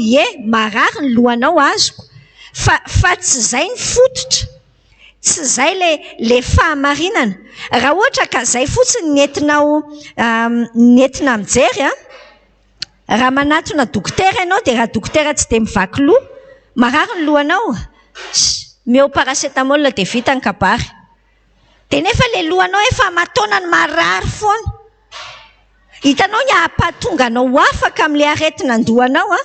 Marary ny lohanao azoko. Fa tsy izay ny fototra. Tsy izay le fahamarinana. Raha ohatra ka izay fotsiny nentina mijery raha manatona dokotera ianao dia raha dokotera tsy dia mivaky loha, marary ny lohanao, meo paracetamol dia vita ny kabary. Dia nefa le lohanao efa mataona ny marary foana. Hitanao ny ahampahatonga anao afaka amin'ilay aretin'andohanao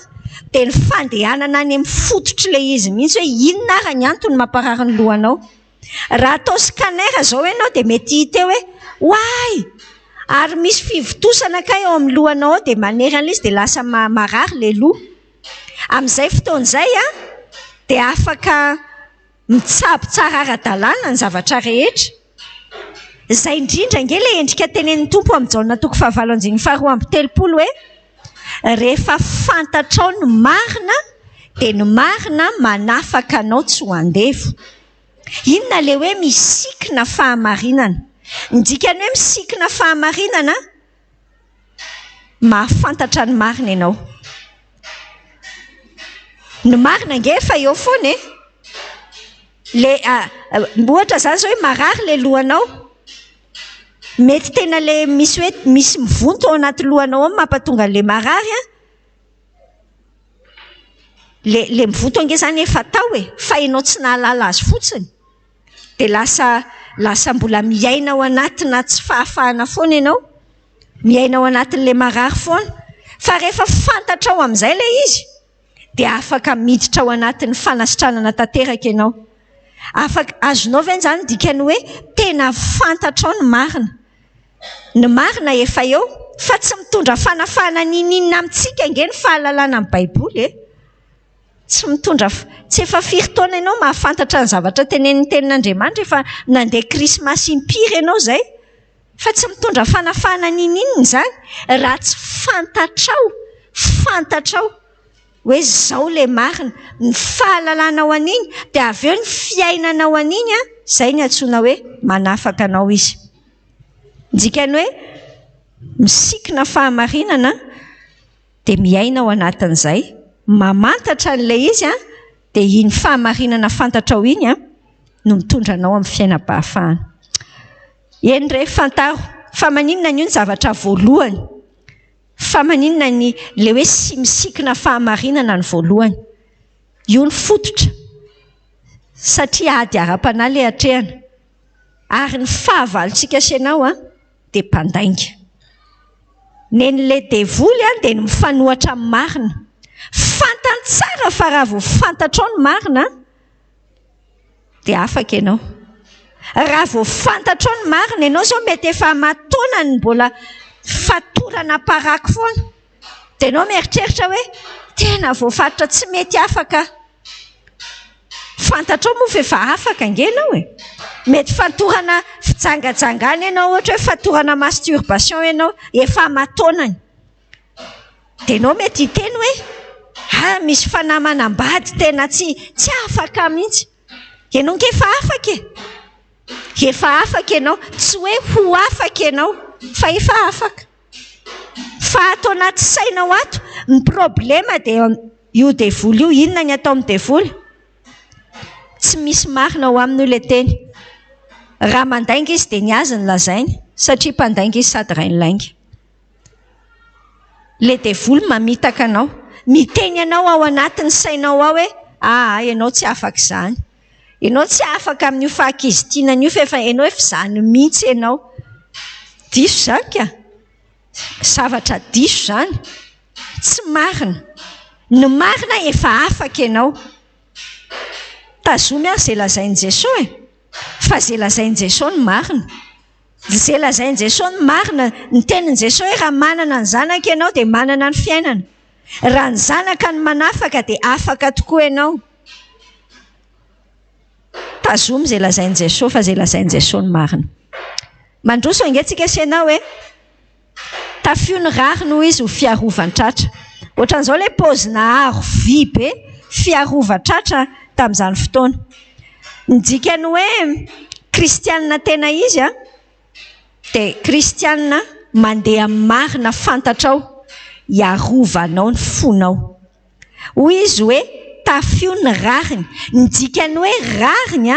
dia ny fandehanana any amin'ny fototry ilay izy mihitsy hoe inona ary ny antony mamparary ny lohanao. Raha atao scanner izao ianao dia mety hita hoe why, ary misy fivotosana kay eo amin'ny lohanao dia manery an'izy dia lasa marary le loha. Amin'izay fotoan'izay dia afaka mitsabo tsara ara-dalàna ny zavatra rehetra. Izay indrindra nge le endrika tenenin'ny Tompo amin'ny Jaona 5:12 hoe rehefa fantatrao ny marina dia ny marina manafaka anao tsy ho andevo. Inona le hoe misikina fahamarinana? Ny dikany hoe misikina fahamarinana, mahafantatra ny marina ianao. Ny marina nge efa eo foana ohatra zany zao hoe marary le lohanao. mety tena le misy hoe misy mivonto ao anaty lohanao ao mampatonga le marary le mivonto ange zany efa tao fa ianao tsy nahalala azy fotsiny dia lasa mbola miaina ao anatina tsy fahafahana foana ianao, miaina ao anatin'le marary foana. Fa rehefa fantatra ao amin'izay le izy dia afaka miditra ao anatin'ny fanasitranana tanteraka ianao. Afaka azonao ve zany dikany hoe tena fantatra ao ny marina. Ny marina efa eo fa tsy mitondra fanafahana ninina amintsika nge ny fahalalana amin'ny Baiboly tsy mitondra tsy efa firy taona ianao mahafantatra ny zavatra tenenin'ny tenin'Andriamanitra efa nandeha krismasy impiry ianao zay fa tsy mitondra fanafahana ninina zany raha tsy fantatrao hoe zao le marina, ny fahalalana ao an'iny dia avy eo ny fiainana ao an'iny zay ny antsoina hoe manafaka anao izy. Dikany hoe misikina fahamarinana dia miaina ao anatin'izay, mamantatra an'ilay izy dia iny fahamarinana fantatra ao iny no mitondra anao amin'ny fiainam-pahafahana. Eny re fantaro fa maninona ny io ny zavatra voalohany, fa maninona ny le hoe sy misikina fahamarinana ny voalohany, io ny fototra satria ady ara-panahy le hatrehana ary ny fahavalontsika sy ianao dia mpandainga. Nen'le devoly dia ny mifanohatra amin'ny marina, fantany tsara fa raha vao fantatrao ny marina dia afaka ianao. Raha vao fantatrao ny marina ianao zao mety efa mataona ny mbola fatorana paraky foana dia ianao mieritreritra hoe tena voafatotra tsy mety afaka. Fantatrao moa fa efa afaka nge ianao mety fatorana fijangajangana ianao, ohatra hoe fatorana masturbation ianao efa mataonany dia ianao mety hiteny hoe misy fanahy manambady tena tsy afaka mihitsy. Ianao nge efa afaka efa afaka ianao, tsy hoe ho afaka ianao fa efa afaka. Fa atao anaty sainao ato ny problema dia io devoly io, inona ny atao amin'ny devoly? Tsy misy marina ao aminy le teny. Raha mandainga izy dia ny azy ny lazainy satria mpandainga izy sady ray ny lainga. Le devoly mamitaka anao, miteny anao ao anatin'ny sainao ao hoe ianao tsy afaka izany, ianao tsy afaka amin'io fahakizitinana io fa efa ianao efa izany mihitsy ianao. Diso zany ka, zavatra diso zany, tsy marina. Ny marina efa afaka ianao. Tazomy zay lazain'i Jesosy fa zay lazain'i Jesosy ny marina. Zay lazain'i Jesosy ny marina, ny tenin'i Jesosy hoe raha manana ny zanaka ianao dia manana ny fiainana. Raha ny zanaka ny manafaka dia afaka tokoa ianao. Tazomy zay lazain'i Jesosy fa zay lazain'i Jesosy ny marina. Mandroso angatsika sy ianao hoe tafio ny rary noho izy ho fiarovan-tratra. Ohatran'izao ilay paozina aro vy be fiarovan-tratra tamin'izany fotoana. Ny dikany hoe kristianina tena izy dia kristianina mandeha marina fantatrao hiarovanao ny fonao. Hoy izy hoe tafio ny rariny. Ny dikany hoe rariny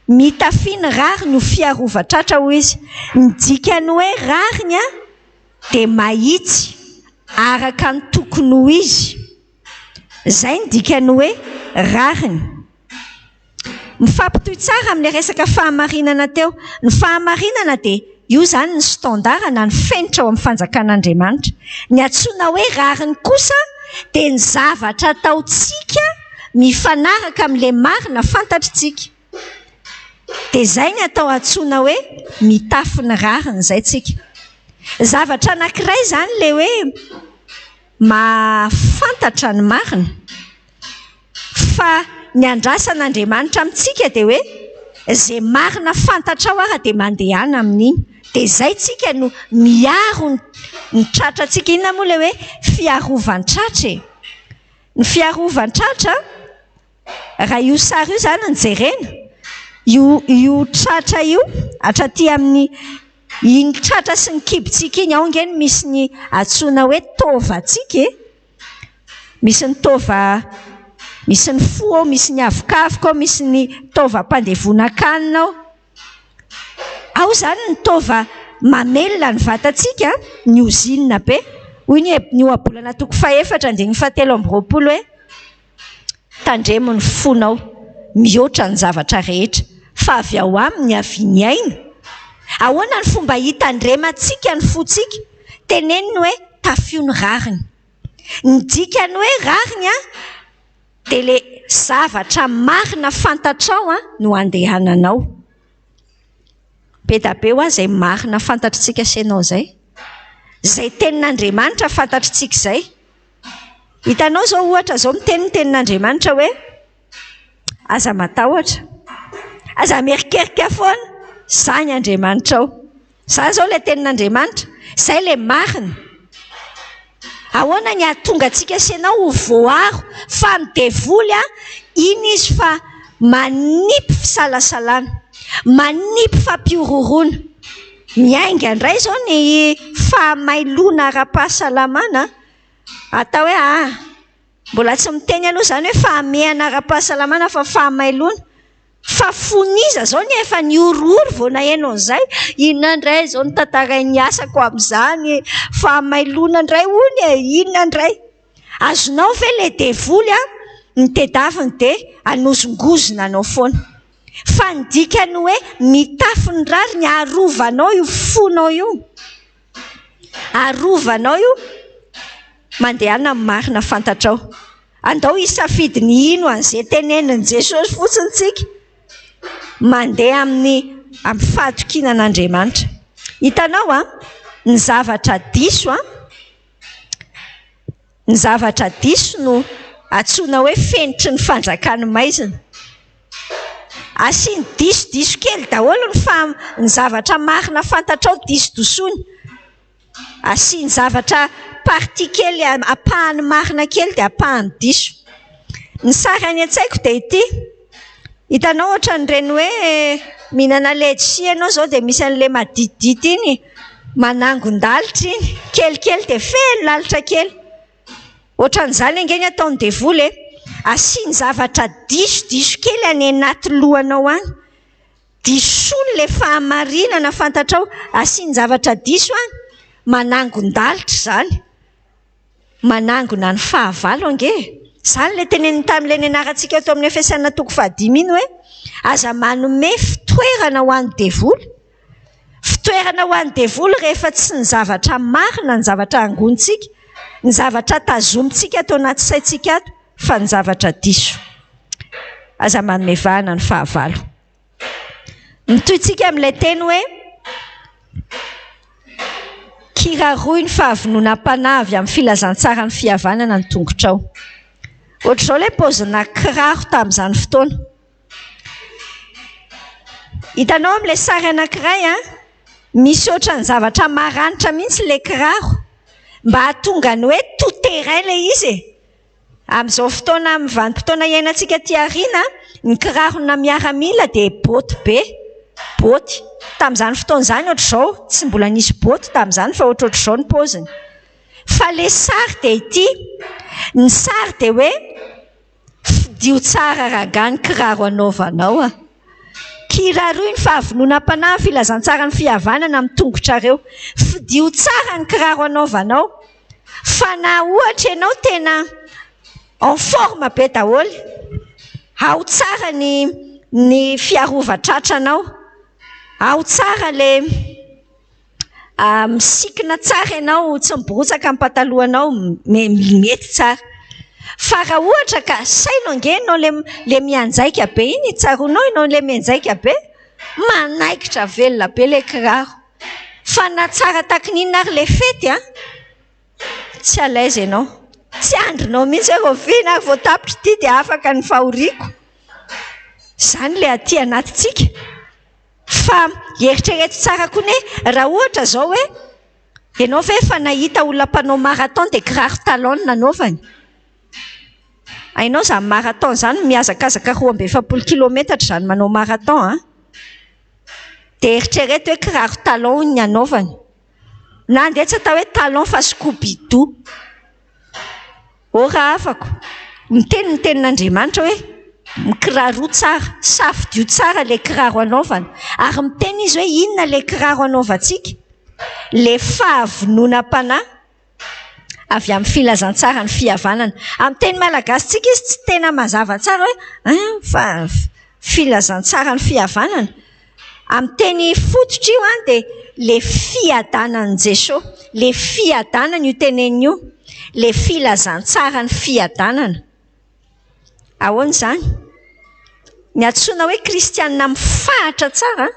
mitafio ny rariny ho fiarovan-tratra hoy izy. Ny dikany hoe rariny dia mahitsy araka ny tokony ho izy. Zay ny dikany hoe rariny. Mifampitohy tsara amin'ny resaka fahamarinana teo. Ny fahamarinana dia io zany ny standard na ny fenitra ao amin'ny fanjakan'Andriamanitra. Ny antsoina hoe rariny kosa dia ny zavatra ataontsika mifanaraka amin'ilay marina fantatritsika. Dia zay ny atao antsoina hoe mitafy ny rariny zay tsika. Zavatra anankiray zany le hoe mahafantatra ny marina. Fa ny andrasan'Andriamanitra amintsika dia hoe izay marina fantatrao ara dia mandehana amin'iny. Dia zay tsika no miaro ny tratrantsika. Inona moa le hoe fiarovan-tratra? Ny fiarovan-tratra raha io sary io zany ny jerena, io tratra io hatraty amin'ny iny tratra sy ny kibontsika iny ao ngeny misy ny antsoina hoe tovantsika. Misy ny tova, misy ny fo ao, misy ny avokavoka ao, misy ny tova-pandevona-kanina ao. Ao zany ny tova mamelona ny vatantsika ny ozinina be. Hoy ny ohabolana toko 4:7 hoe tandremo ny fonao mihoatra ny zavatra rehetra fa avy ao aminy avy ny aina. Ahoana ny fomba hitandremantsika ny fontsika? Teneniny hoe tafio ny rariny. Ny dikany hoe rariny dia le zavatra marina fantatrao no andehananao. Be da be hoa izay marina fantatritsika senao zay. Izay tenin'Andriamanitra fantatritsika izay. Hitanao zao ohatra zao miteny tenin'Andriamanitra hoe aza matahotra, aza merikerika foana, izany Andriamanitra ao. Izany zao le tenin'Andriamanitra, izay le marina. Ahoana ny ahatonga antsika senao ho voaro fa midevoly iny izy fa manipy fisalasalana, manipy fampiororona. Miainga indray zao ny fahamailona ara-pahasalamana. Atao hoe mbola tsy miteny aloha zany hoe fahamehana ara-pahasalamana fa fahamailona. Fa foniza zao ny efa niororo vao nahaino an'izay. Inona indray zao ny tantarain'ny asako amin'izany, fahamailona indray hono inona indray. Azonao ve le devoly ny tedaviny dia anozongozona anao foana. Fa ny dikany hoe mitafy ny rary ny arovanao io fonao io. Arovanao io mandehana amin'ny marina fantatrao. Andao hisafidy ny ino an'izay tenenin'i Jesosy fotsiny tsika. Mandeha amin'ny fahatokinan'Andriamanitra. Hitanao ny zavatra diso ny zavatra diso no antsoina hoe fenitry ny fanjakany maizina. Asiany diso kely daholo ny zavatra marina fantatrao diso dosony. Asiany zavatra parti kely apahany marina kely dia apahany diso. Ny sarany an-tsaiko dia ity. Hitanao ohatra n'ireny hoe mihinana letisia ianao zao dia misy an'ilay maditidity iny manangon-dalitra iny. Kelikely dia feno lalitra kely. Ohatran'izany angeny ataony devoly asiany zavatra diso kely any anaty lohanao any. Disony le fahamarinana fantatrao. Asiany zavatra diso any manangon-dalitra zany. Manangona ny fahavalo ange. Izany le teneniny tamin'ilay nianarantsika eto amin'ny Efesiana 5:5 iny hoe aza manome fitoerana ho an'ny devoly. Fitoerana ho an'ny devoly rehefa tsy ny zavatra marina ny zavatra angontsika, ny zavatra tazomintsika ato anaty saintsika ato, fa ny zavatra diso. Aza manome vahana ny fahavalo. Mitohitsika amin'ilay teny hoe kiraroy ny fahavononam-panahy amin'ny filazantsara ny fihavanana ny tongotrao. Ohatr'izao ilay paozina kiraro tamin'izany fotoana. Hitanao amin'ilay sary anankiray misy ohatran'ny zavatra maranitra mihitsy ilay kiraro mba hahatonga ny hoe tout terrain ilay izy. Amin'izao fotoana amin'ny vanim-potoana iainantsika ty aoriana ny kirarona miaramila dia boty be. Boty. Tamin'izany fotoana izany ohatr'izao tsy mbola nisy boty tamin'izany fa ohatr'izao ny paoziny. Fa le sary dia ity. Ny sary dia hoe fidio tsara ragany kiraro anaovanao. Kiraroy ny fahavononam-panahy filazantsara ny fihavanana amin'ny tongotrareo. Fidio tsara ny kiraro anaovanao. Fa na ohatra ianao tena en forme be daholo. Ao tsara ny fiarovan-tratranao. Ao tsara le misikina tsara ianao, tsy miborotsaka ny patalohanao, mety tsara. Fa raha ohatra ka sainao angenao le mianjaika be iny, tsaronao ianao le mianjaika be, manaikitra velona be le kiraro. Fa na tsara takin'inona ary le fety tsy à l'aise ianao. Tsy andrinao mihitsy hoe vina vao tapitra ity dia afaka ny fahoriako. Izany le aty anatintsika. Fa eritrereto tsara koa ne raha ohatra zao hoe ianao ve efa nahita olona mpanao marathon dia kiraro talon nanaovany. Hainao izany marathon izany mihazakazaka 270 kilometatra izany manao marathon. Dia eritrereto hoe kiraro talon ny anaovany. Na andeha tsy atao hoe talon fa Scooby-Doo. Raha afako miteny ny tenin'Andriamanitra hoe mikiraro tsara, safidio tsara le kiraro anaovana. Ary miteny izy hoe inona le kiraro anaovantsika. le fahavononam-panahy avy amin'ny filazantsara ny fihavanana. Amin'ny teny malagasy tsika izy tsy tena mazava tsara hoe filazantsara ny fihavanana. Amin'ny teny fototra io dia le fiadanan'i Jesosy, le fiadanana io teneny io, le filazantsara ny fiadanana. Ahoana izany? Ny antsoina hoe kristianina mifahatra tsara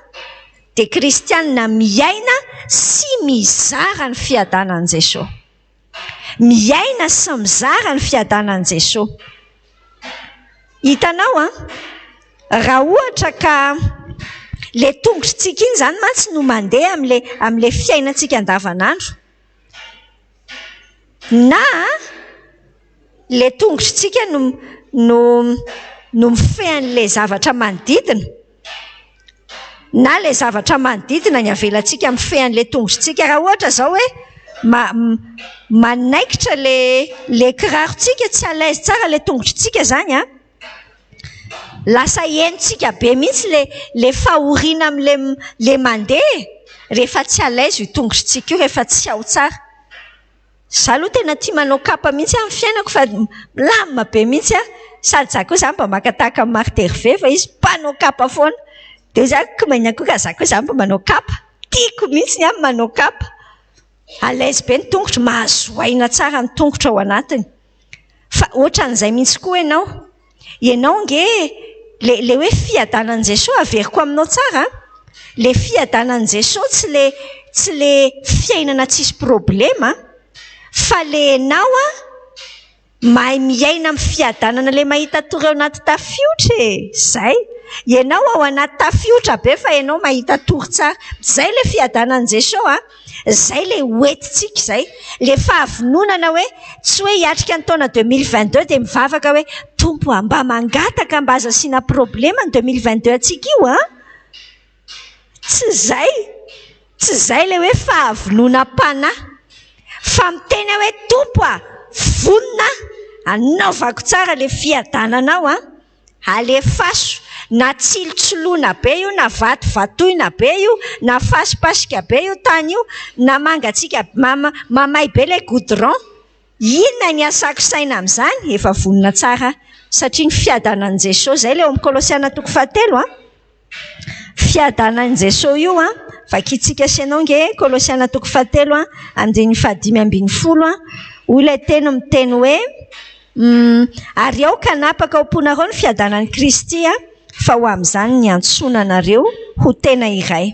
dia kristianina miaina sy mizara ny fiadanan'i Jesosy. Miaina sy mizara ny fiadanan'i Jesosy. Hitanao raha ohatra ka le tongotritsika iny izany mantsy no mandeha amin'le fiainantsika andavanandro, na le tongotritsika no mifehan'le zavatra manodidina, na le zavatra manodidina ny avelantsika mifehan'le tongotritsika. Raha ohatra izao hoe manaikitra le kirarontsika, tsy alaise tsara le tongotritsika izany lasa henontsika be mihitsy le fahoriana amin'le mandeha rehefa tsy alaise io tongotritsika io, rehefa tsy ao tsara. Izaho aloha tena tia manao kapa mihitsy amin'ny fiainako, fa milamina be mihitsy sady za koa izany mba makatahaka amin'ny Martyr fa izy mpanao kapa foana. Dia za komaina koa ka za koa izany mba manao kapa. Tiako mihitsy ny manao kapa. Alaise be ny tongotra, mahazoaina tsara ny tongotra ao anatiny. Fa ohatran'izay mihitsy koa ianao nge le hoe fiadanan'i Jesosy averiko aminao tsara. Le fiadanan'i Jesosy tsy le fiainana tsisy problema, fa le ianao mahay miaina amin'ny fiadanana le mahita tory ao anaty tafiotra zay. Ianao ao anaty tafiotra be fa ianao mahita tory tsara. Zay le fiadanan'i Jesosy zay le hoentintsika zay. Le fahavononana hoe tsy hoe hiatrika ny taona 2022 dia mivavaka hoe Tompo mba mangataka mba aza asiana problema ny 2022 atsika io Tsy zay le hoe fahavononam-panahy, fa miteny hoe Tompo vonona anaovako tsara le fiadananao alefaso, na tsilotsiloana be io, na vatovatoina be io, na fasipasika be io tany io, na mangatsika mamay be le goudron, inona ny asako saina amin'izany? Efa vonona tsara satria ny fiadanan'i Jesosy. Zay le ao amin'ny Kolosiana 3:7 fiadanan'i Jesosy io vakitsika sianao nge Kolosiana 3:7 andiny 5:10 olay teny miteny hoe ary ao ka napaka homponareo ny fiadanan'i Kristy fa ho amin'izany ny antsoina anareo ho tena iray,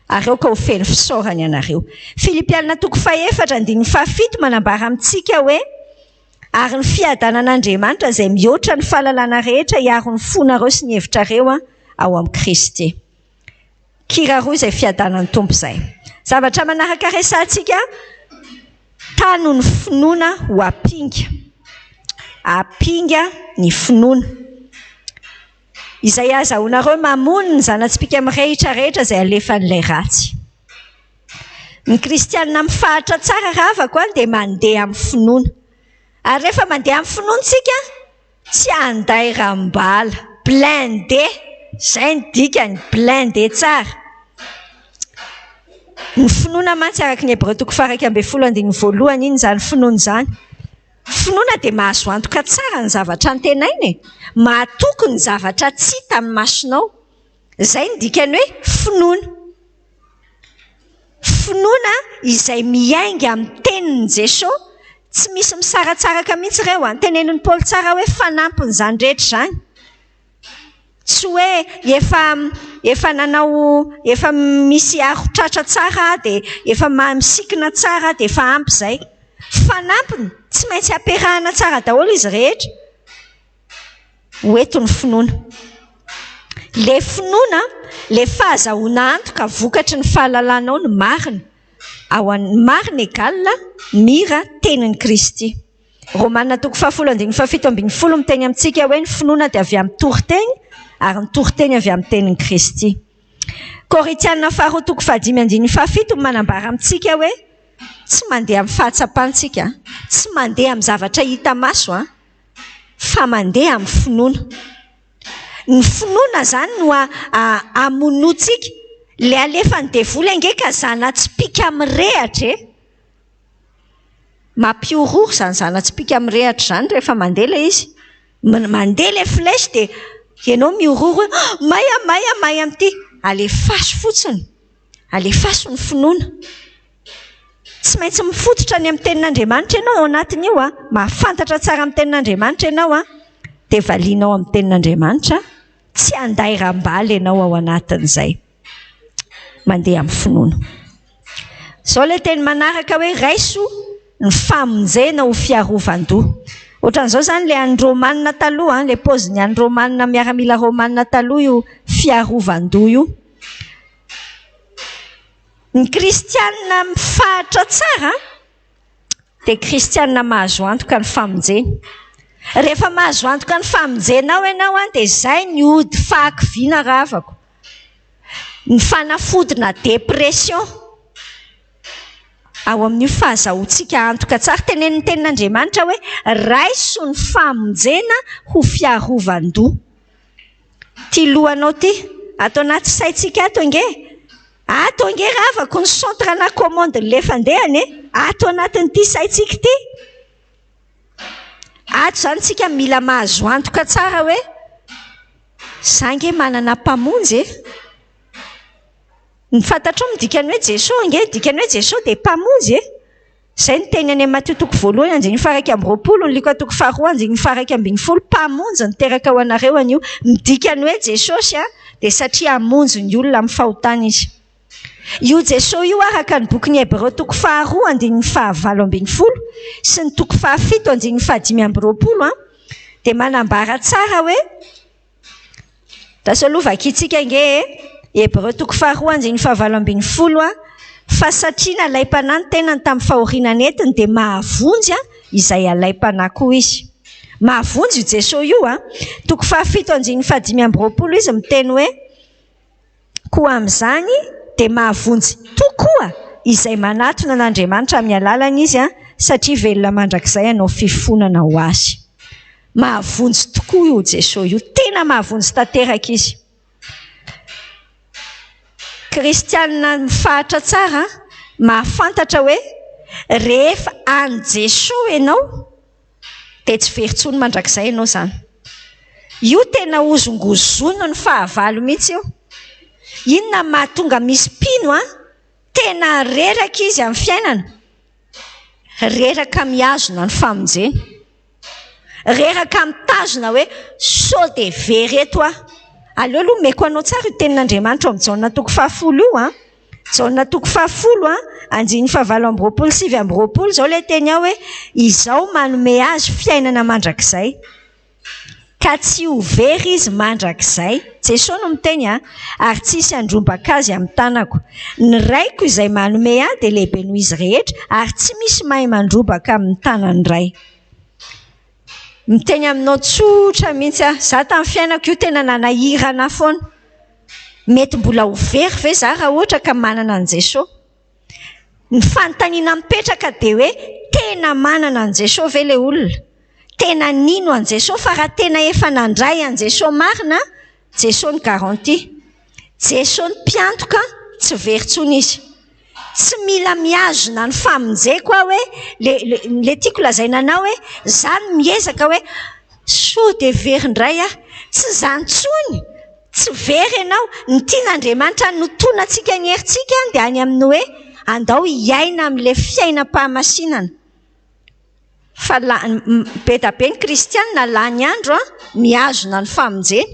ary ao ka ho feno fisaorany anareo. Filipianina 4:7 manambara amintsika hoe ary ny fiadanan'Andriamanitra izay mihoatra ny fahalalana rehetra hiaro ny fonareo sy ny hevitrareo ao amin'ny Kristy. Kiraroa izay fiadanan'ny Tompo izay. Zavatra manaraka resantsika, tano ny finoana ho apinga ny finoana. Izay azahoanareo mamono ny zanatsipika mirehitra rehetra izay alefan'ilay ratsy. Ny kristianina mifahatra tsara ravako dia mandeha amin'ny finoana. Ary rehefa mandeha amin'ny finoantsika, tsy anday rambala, blindé, izay ny dikany, blindé tsara. Ny finoana mantsy araka ny Hébreux 2:1 iny izany finoana izany. Finoana dia mahazo antoka tsara ny zavatra antenainy, mahatoky ny zavatra tsy hita amin'ny masonao. Izay ny dikany hoe finoana. Finoana izay miainga amin'ny tenin'i Jesosy, tsy misy misaratsaraka mihitsy ireo. Tenenin'i Paoly tsara hoe fanampiny izany rehetra izany. Tsy hoe efa misy arotratra tsara dia efa misikina tsara dia efa ampy izay. Fanampiny, tsy maintsy ampiarahana tsara daholo izy rehetra. Hoeto ny finoana. Le finoana, le fahazahoana antoka vokatry ny fahalalànao ny marina. Ao amin'ny marina égale mira tenin'i Kristy. Romanina 5:17 miteny amintsika hoe ny finoana dia avy amin'ny toriteny, ary ny toriteny avy amin'ny tenin'i Kristy. Korintianina 2:5 manambara amintsika hoe tsy mandeha amin'ny fahatsapantsika, tsy mandeha amin'ny zavatra hita maso, fa mandeha amin'ny finoana. Ny finoana izany no amonoantsika le alefa ny devola ngeka zana tsy pika mirehatra e mampiorory zany zana tsy pika mirehatra zany rehefa mandeha le izy mandeha le flèche de ianao miorory maya amty alefaso fotsiny alefaso ny finoana tsy maintsy mifototra any amin'ny tenin'Andriamanitra ianao ao anatiny io mahafantatra tsara amin'ny tenin'Andriamanitra ianao de valinao amin'ny tenin'Andriamanitra tsy anday rambaly ianao ao anatin'izay mandeha amin'ny finoana. Zao le teny manaraka hoe raiso ny famonjena ho fiarovan-doha. Ohatran'izao zany le any romanina taloha le paoziny any romanina miaramila romanina taloha io fiarovan-doha io. Ny kristianina mifahatra tsara dia kristianina mahazo antoka ny famonjena. Rehefa mahazo antoka ny famonjenao ianao dia izay ny ody fahakiviana ravako. Ny fanafodina depression ao amin'io fahazahoantsika antoka tsara. Tenenin'ny tenin'Andriamanitra hoe raiso ny famonjena ho fiarovan-doha. Ty lohanao ty atao anaty saintsika ato nge ravako ny centre na commande le fandehany ato anatin'ity saintsika ty. Ato zany tsika mila mahazo antoka tsara hoe zange manana mpamonjy ny fantatrao midikany hoe Jesosy dikany hoe Jesosy dia mpamonjy zay ny teny any Matteo 1:1-20 ny Luka 2:1-20 mpamonjy ny teraka ao anareo an'io midikany hoe Jesosy dia satria hamonjy ny olona amin'ny fahotana izy. Io Jesosy io araka ny boky ny Hébreu 2:2-20 sy ny 7:5-20 dia manambara tsara hoe tasalovaka itsika nge Hébreu 2:2-20 fa satria nalaim-panahy ny tenany tamin'ny fahoriana entiny dia mahavonjy izay alaim-panahy koa izy. Mahavonjy io Jesosy io 7:5-20 izy miteny hoe koa amin'izany dia mahavonjy tokoa izay manatona an'Andriamanitra amin'ny alalany izy satria velona mandrakizay anao fifonana ho azy. Mahavonjy tokoa io Jesosy io, tena mahavonjy tanteraka izy. Kristianina mifahatra tsara mahafantatra hoe rehefa any Jesosy ianao dia tsy very-tsony mandrakizay ianao zany. Io tena ozongozono ny fahavalo mihitsy io. Inona mahatonga misy mpino tena reraka izy amin'ny fiainana? Reraka miazona ny famonjena, reraka mitazona hoe sao dia very eto aleo aloha meko anao tsara io tenin'Andriamanitra ao amin'ny Jaona 10 io Jaona 10:9-20 zao le teny ao hoe izao manome azy fiainana mandrakizay ka tsy ho very izy mandrakizay. Jesosy no miteny ary tsisy andrombaka azy amin'ny tanako. Ny raiko izay manome dia lehibe noho izy rehetra ary tsy misy mahay mandrombaka amin'ny tanany ray. Miteny aminao tsotra mihitsy za tamin'ny fiainako io tena nanahirana foana. Mety mbola ho very ve za raha ohatra ka manana an Jesosy? Ny fanontaniana mipetraka dia hoe tena manana an Jesosy ve le olona? Tena nino an Jesosy? Fa raha tena efa nandray an Jesosy marina, Jesosy ny garantie. Jesosy ny mpiantoka, tsy very-tsony izy. Tsy mila miazona ny famonjeko hoe le tiako lazaina anao hoe zany miezaka hoe sao dia verindray tsy zany tsony, tsy very ianao. Ny tian'Andriamanitra notona antsika ny herintsika dia any amin'ny hoe andao hiaina amin'ilay fiainam-pahamasinana. Fa be da be ny kristianina lany andro miazona ny famonjena.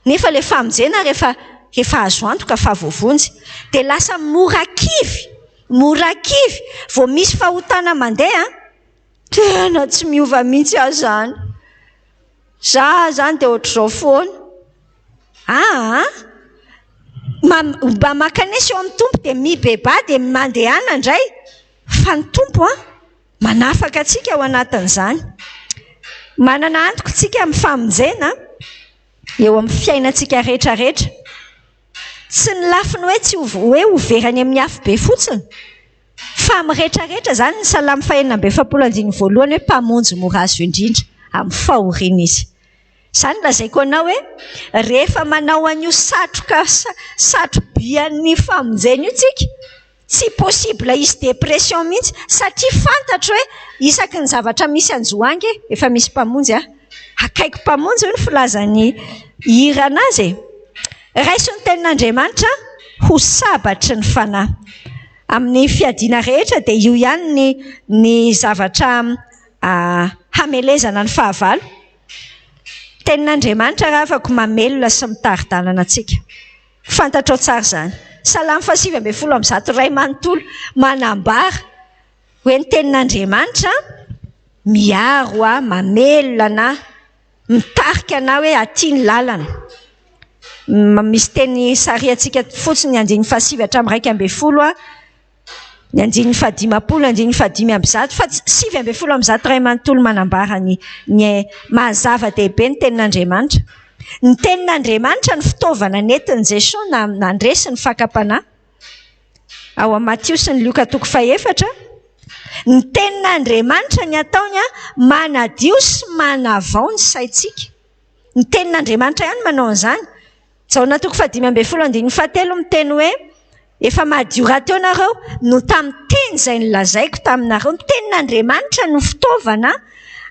Nefa le famonjena rehefa azo antoka fa voavonjy dia lasa morakivy vao misy fahotana mandeha tena tsy miova mihitsy zany. Za zany dia ohatr'izao foana. Mba makanesy eo amin'ny tompo dia mibeba dia mandehana indray fa ny tompo manafaka antsika ao anatin'izany. Manana antoka tsika amin'ny famonjena eo amin'ny fiainantsika rehetrarehetra. Tsy ny lafiny hoe tsy hoe ho verany amin'ny afo be fotsiny fa amin'ny rehetrarehetra zany ny Salamy 1:2 hoe mpamonjy mora azo indrindra amin'ny fahoriana izy. Zany lazaiko anao hoe rehefa manao an'io satrobian'ny famonjena io tsika, tsy possible hisy dépression mihitsy satria fantatra hoe isaky ny zavatra misy anjoangy efa misy mpamonjy akaiky mpamonjy ny filazany hira anazy. Raisiny tenin'Andriamanitra ho sabatry ny fanahy amin'ny fiadiana rehetra dia io ihany ny zavatra hamelezana ny fahavalo. Tenin'Andriamanitra raha afaka mamelona sy mitari-dalana antsika. Fantatrao tsara izany. Salamy 8:1 Ray manontolo manambara hoe ny tenin'Andriamanitra miaro mamelona mitarika na hoe aty ny lalana. Misy teny sariantsika fotsiny 9:7-2:10 ny 9:5-5:1 fa 7:1 Ray manontolo manambara ny mahazava-dehibe ny tenin'Andriamanitra. Ny tenin'Andriamanitra ny fitaovana nentin' Jesosy nandresy ny fakapanahy ao amin'ny Matthieu sy ny Luka 4. Ny tenin'Andriamanitra ny ataony manadio sy manavao ny saintsika. Ny tenin'Andriamanitra ihany manao an'izany. Jaona 5:17 miteny hoe efa madio raha teo nareo no tamin'ny teny izay nilazaiko taminareo. Ny tenin'Andriamanitra no fitaovana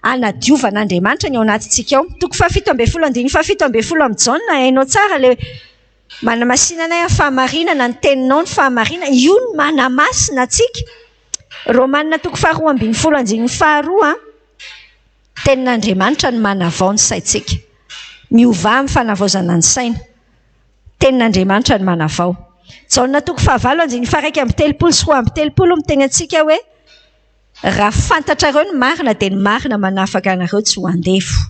anadiovan'Andriamanitra ny ao anatintsika ao. 7:17 Jaona hainao tsara le manamasinana ny fahamarinana ny teninao ny fahamarinana io ny manamasina antsika. Romanina 2:12 tenin'Andriamanitra ny manavao ny saintsika. Miova amin'ny fanavaozana ny saina. Tenin'Andriamanitra ny manavao. Jaona 5:1-3:30 miteny antsika hoe raha fantatra ireo ny marina dia ny marina manafaka anareo tsy ho andefo.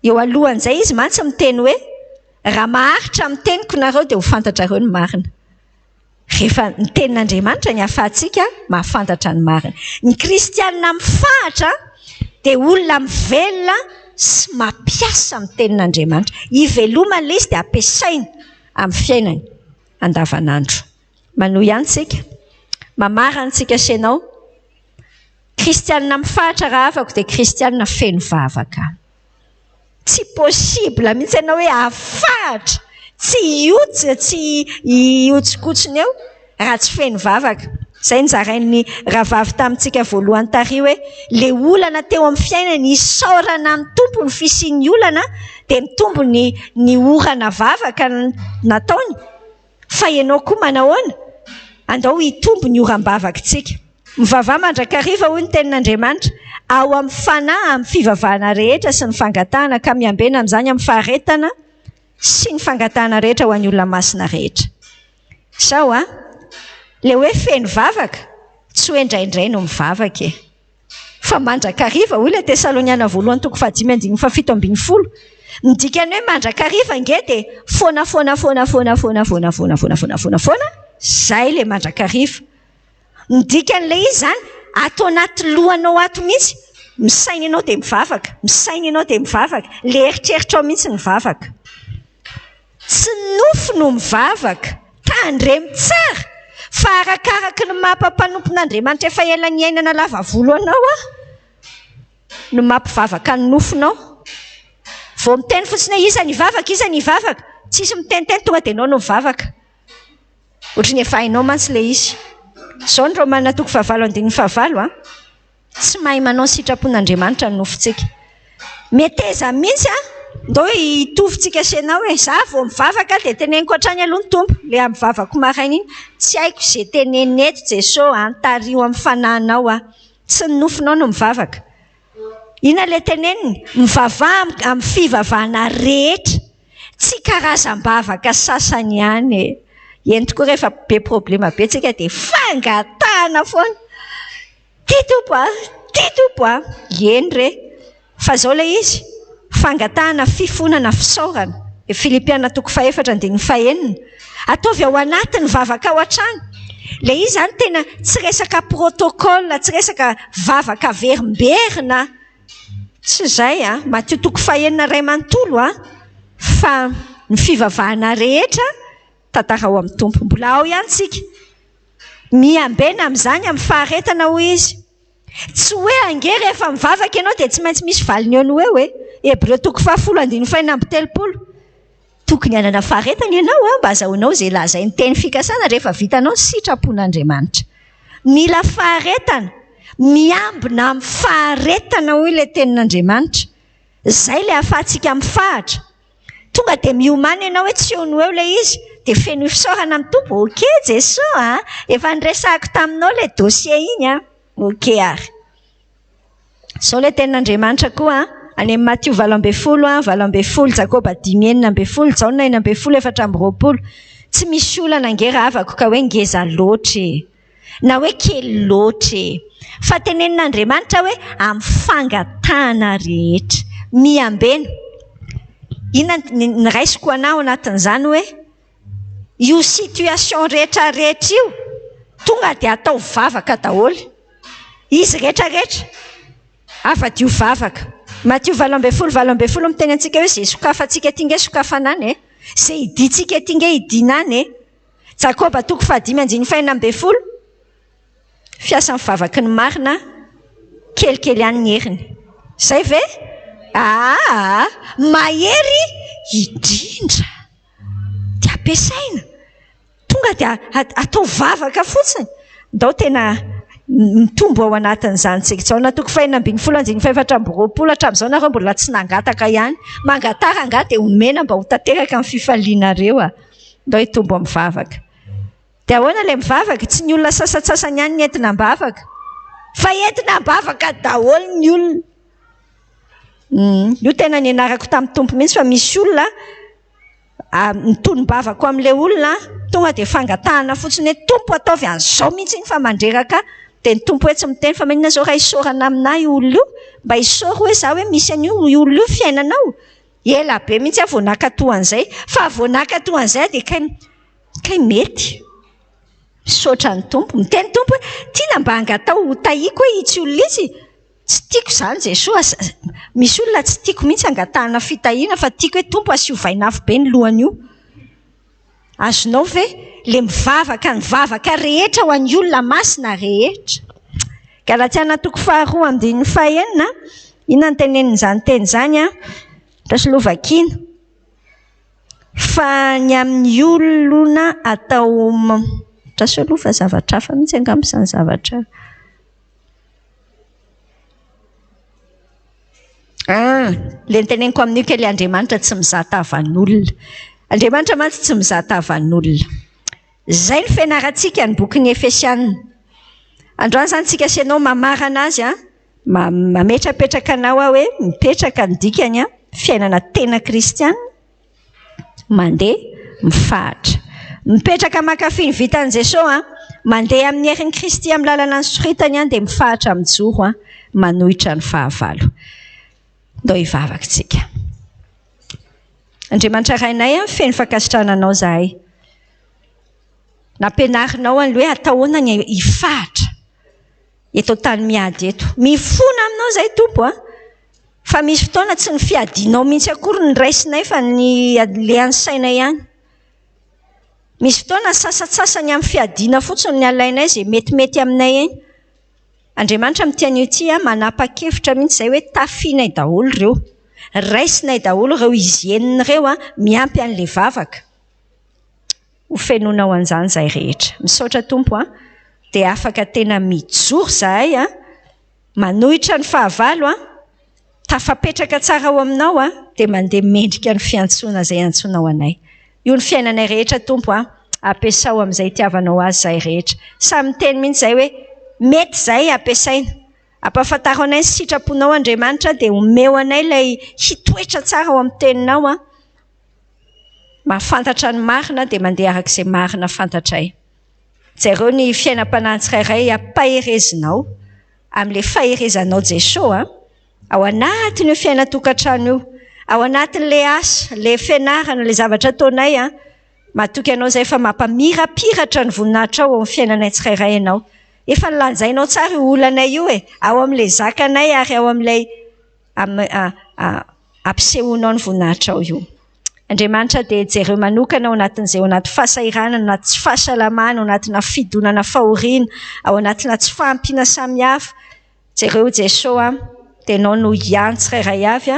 Eo alohan'izay izy mantsy miteny hoe raha maharitra amin'ny teniko nareo dia ho fantatra ireo ny marina. Rehefa ny tenin'Andriamanitra ny ahafahantsika mahafantatra ny marina. Ny kristianina mifahatra dia olona mivelona sy mampiasa amin'ny tenin'Andriamanitra. Ivelomana ilay izy dia ampiasaina amin'ny fiainany andavanandro. Manohy ihany tsika, mamarana tsika senao. Kristianina mifahatra raha afaka dia kristianina feno vavaka. Tsy possible mihitsy ianao hoe afahatra, tsy hiotsokotsony eo raha tsy feno vavaka. Izay nizarain'ny rahavavy tamintsika voalohany tary hoe le olana teo amin'ny fiainany isaorana amin'ny tompo ny fisian'ny olana dia mitombo ny orana vavaka nataony. Fa ianao koa manahoana? Andao hitombo ny oram-bavakantsika. Mivavah mandrakariva hoy ny tenin'Andriamanitra ao amin'ny fanahy amin'ny fivavahana rehetra sy ny fangatahana ka miambena amin'izany amin'ny faharetana sy ny fangatahana rehetra ho an'ny olona masina rehetra. Sao le hoe feno vavaka tsy hoe indraindray no mivavaka e. Fa mandrakariva hoy le Tesaloniana voalohany 5:17. Midikany hoe mandrakariva nge dia foana. Zay le mandrakariva. Midikan'ilay izy zany atao anaty lohanao ato mihitsy. Misaina ianao dia mivavaka. Misaina ianao dia mivavaka. Le eritreritrao mihitsy ny vavaka. Tsy nofo no mivavaka. Tandremy tsara. Fa arakaraky ny mampampanompon'Andriamanitra efa ela ny ainana lava volo anao no mampivavaka ny nofonao. Vao miteny fotsiny iza ny vavaka. Tsisy miteniteny tonga dia ianao no mivavaka. Ohatry ny efa hainao mantsy le izy. Izao ny Romanina 9:15 tsy mahay manao sitrapon'Andriamanitra ny nofontsika. Meteza mihitsy ndao hitovintsika senao hoe za vao mivavaka dia teneniko hatrany aloha ny tompo le amin'ny vavako maraina iny. Tsy haiko izay teneny eto Jesosy antario amin'ny fananao tsy ny nofonao no mivavaka. Ina le teneniny? Mivavaha amin'ny fivavahana rehetra. Tsy karazam-bavaka sasany ihany. Eny tokoa rehefa be problema be tsika dia fangatahana foana. Titopo. Eny re. Fa zao le izy. Fangatahana fifonana fisaorana. Filipiana 4:4-5. Ataovy ao anatin'ny vavaka ao an-trano. Le izy zany tena tsy resaka protocole, tsy resaka vavaka verimberina. Tsy zay Matthieu 5:1 Ray manontolo fa ny fivavahana rehetra tantara ao amin'ny tompo. Mbola ao ihany tsika. Miambena amin'izany amin'ny faharetana hoy izy. Tsy hoe ange rehefa mivavaka ianao dia tsy maintsy misy valiny eo ny hoe Hebreo 10:7 tokony hanana faharetana ianao mba azahoanao zay lazainy teny fikasana rehefa vitanao ny sitrapon'Andriamanitra. Mila faharetana, miambina amin'ny faharetana hoy ilay tenin'Andriamanitra. Zay ilay ahafahantsika mifahatra. Tonga dia miomana ianao hoe tsy ono eo ilay izy, dia feno fisaorana amin'ny tompo. Ok Jesosy efa niresahako taminao ilay dossier iny ok ary. Sao ilay tenin'Andriamanitra koa any amin'ny Matthieu 7:20, 7:20, Jakoba 10:9, Jaona 9:4. Tsy misy olana ngera avako ka hoe ngeza loatra na hoe kely loatra, fa tenenin'Andriamanitra hoe amin'ny fangatahana rehetra, miambena. Inona ny raisiko anao anatin'izany hoe io situation rehetra io tonga dia atao vavaka daholo. Izy rehetrarehetra afa-dio vavaka. Matthieu 7:20 miteny antsika hoe zay sokafantsika tinge sokafanany zay idintsika tinge idinany Jakoba 5:5 fiasa amin'ny vavaky ny marina kelikely ihany ny heriny. Zay ve? Mahery indrindra dia ampiasaina, tonga dia atao vavaka fotsiny. Ndao tena mitombo ao anatin'izany tsika. Jaona 5:4 hatramin'izao nareo mbola tsy nangataka ihany. Mangatara nga dia omena mba ho tanteraka amin'ny fifalianareo ndao hitombo amin'ny vavaka. Dia ahoana ilay mivavaka? Tsy ny olona sasatsasany ihany ny entina mivavaka, fa entina mivavaka daholo ny olona. Io tena nianarako tamin'ny tompo mihitsy, fa misy olona mitonom-bavako amin'ilay olona tonga dia fangatahana fotsiny hoe tompo ataovy an'izao mihitsy iny fa mandreraka. Dia ny tompo hoe tsy miteny fa maninona zao raha isaorana aminahy io olona io, mba isaoro hoe za hoe misy an'io olona io fiainanao. Ela be mihitsy voanaka toan'izay, fa voanaka toan'izay dia kay mety misaotra ny tompo, miteny tompo hoe tiana mba hangatao ho tahiko hoe itsy olona itsy. Tsy tiako izany Jesosy. Misy olona tsy tiako mihitsy hangatahana fitahiana, fa tiako hoe tompo asiovaina afo be ny lohan'io. Azonao ve le mivavaka ny vavaka rehetra ho an'ny olona masina rehetra. Galatiana 2:2-9, inona ny tenenin'izany teny izany Tesalovakiana. Fa ny amin'ny olona atao trasolova zavatra hafa mihitsy angamba izany zavatra. Le niteneniko amin'io ke le Andriamanitra tsy mizata havan'olona. Andriamanitra mantsy tsy mizata havan'olona. Zay ny fianarantsika ny boky ny Efesianina. Androany zany tsika asianao mamarana azy mametrapetraka anao hoe mipetraka ny dikany fiainana tena kristiana, mandeha mifahatra, mipetraka makafy ny vitan'i Jesosy mandeha amin'ny herin'i Kristy amin'ny lalana ny soritany dia mifahatra amin'ny joro manohitra ny fahavalo. Ndao hivavaka tsika. Andriamanitra rainay feno fankasitrananao zahay. Nampianarinao an'le hoe atahoana ny hifahatra eto tany miady eto. Mifona aminao zay tompo fa misy fotoana tsy ny fiadinao mihitsy akory ny raisinay fa le ansainay ihany. Misy fotoana sasatsasany amin'ny fiadina fotsiny ny alainay zay metimety aminay eny. Andriamanitra mitian'io ity manapa-kevitra mihitsy zay hoe tafianay daholo ireo, raisinay daholo ireo izy enina ireo miampy an'le vavaka. Ho fenonao an'izany zay rehetra. Misaotra tompo dia afaka tena mijoro zahay manohitra ny fahavalo tafapetraka tsara ao aminao dia mandeha mendrika ny fiantsoana zay antsonao anay. Io ny fiainanay rehetra tompo ampiasao amin'izay itiavanao azy zay rehetra. Samy teny mihitsy zay hoe mety zay ampiasaina. Ampahafantarao anay ny sitraponao Andriamanitra dia omeo anay ilay hitoetra tsara ao amin'ny teninao mahafantatra ny marina dia mandeha arak'izay marina fantatray. Zareo ny fiainam-panahy tsirairay ampaherezinao amin'ilay faherezanao Jesosy ao anatin'io fiainatokantrano io, ao anatin'ilay asa, ilay fianarana, ilay zavatra ataonay matoky anao zay fa mampamirapiratra ny voninahitra ao amin'ny fiainanay tsirairay ianao. Efa nilanjainao tsara io olanay io ao amin'ilay zakanay ary ao amin'ilay ampisehoanao ny voninahitra ao io. Andriamanitra dia jereo manokana ao anatin'izay ao anaty fahasahiranana, ao anaty fahasalamana, ao anatina fidonana fahoriana, ao anatina tsy fahampiana samihafa. Jereo Jesosy dia anao no ihany tsirairay avy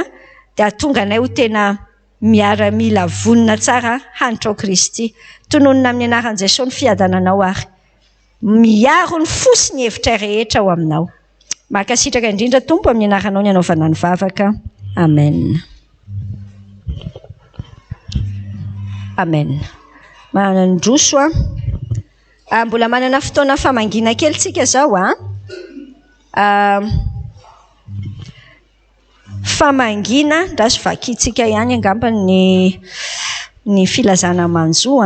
dia ahatonga anay ho tena miara-mila vonina tsara hanitra ao Kristy. Tononona amin'ny anaran'i Jesosy ny fiadananao ary. Miaro ny fosiny hevitra rehetra ao aminao. Mankasitraka indrindra Tompo amin'ny anaranao ny anaovana ny vavaka. Amen. Amen. Mandroso mbola manana fotoana famangina kely tsika zao famangina ndraso vakitsika ihany angamba ny filazana manjo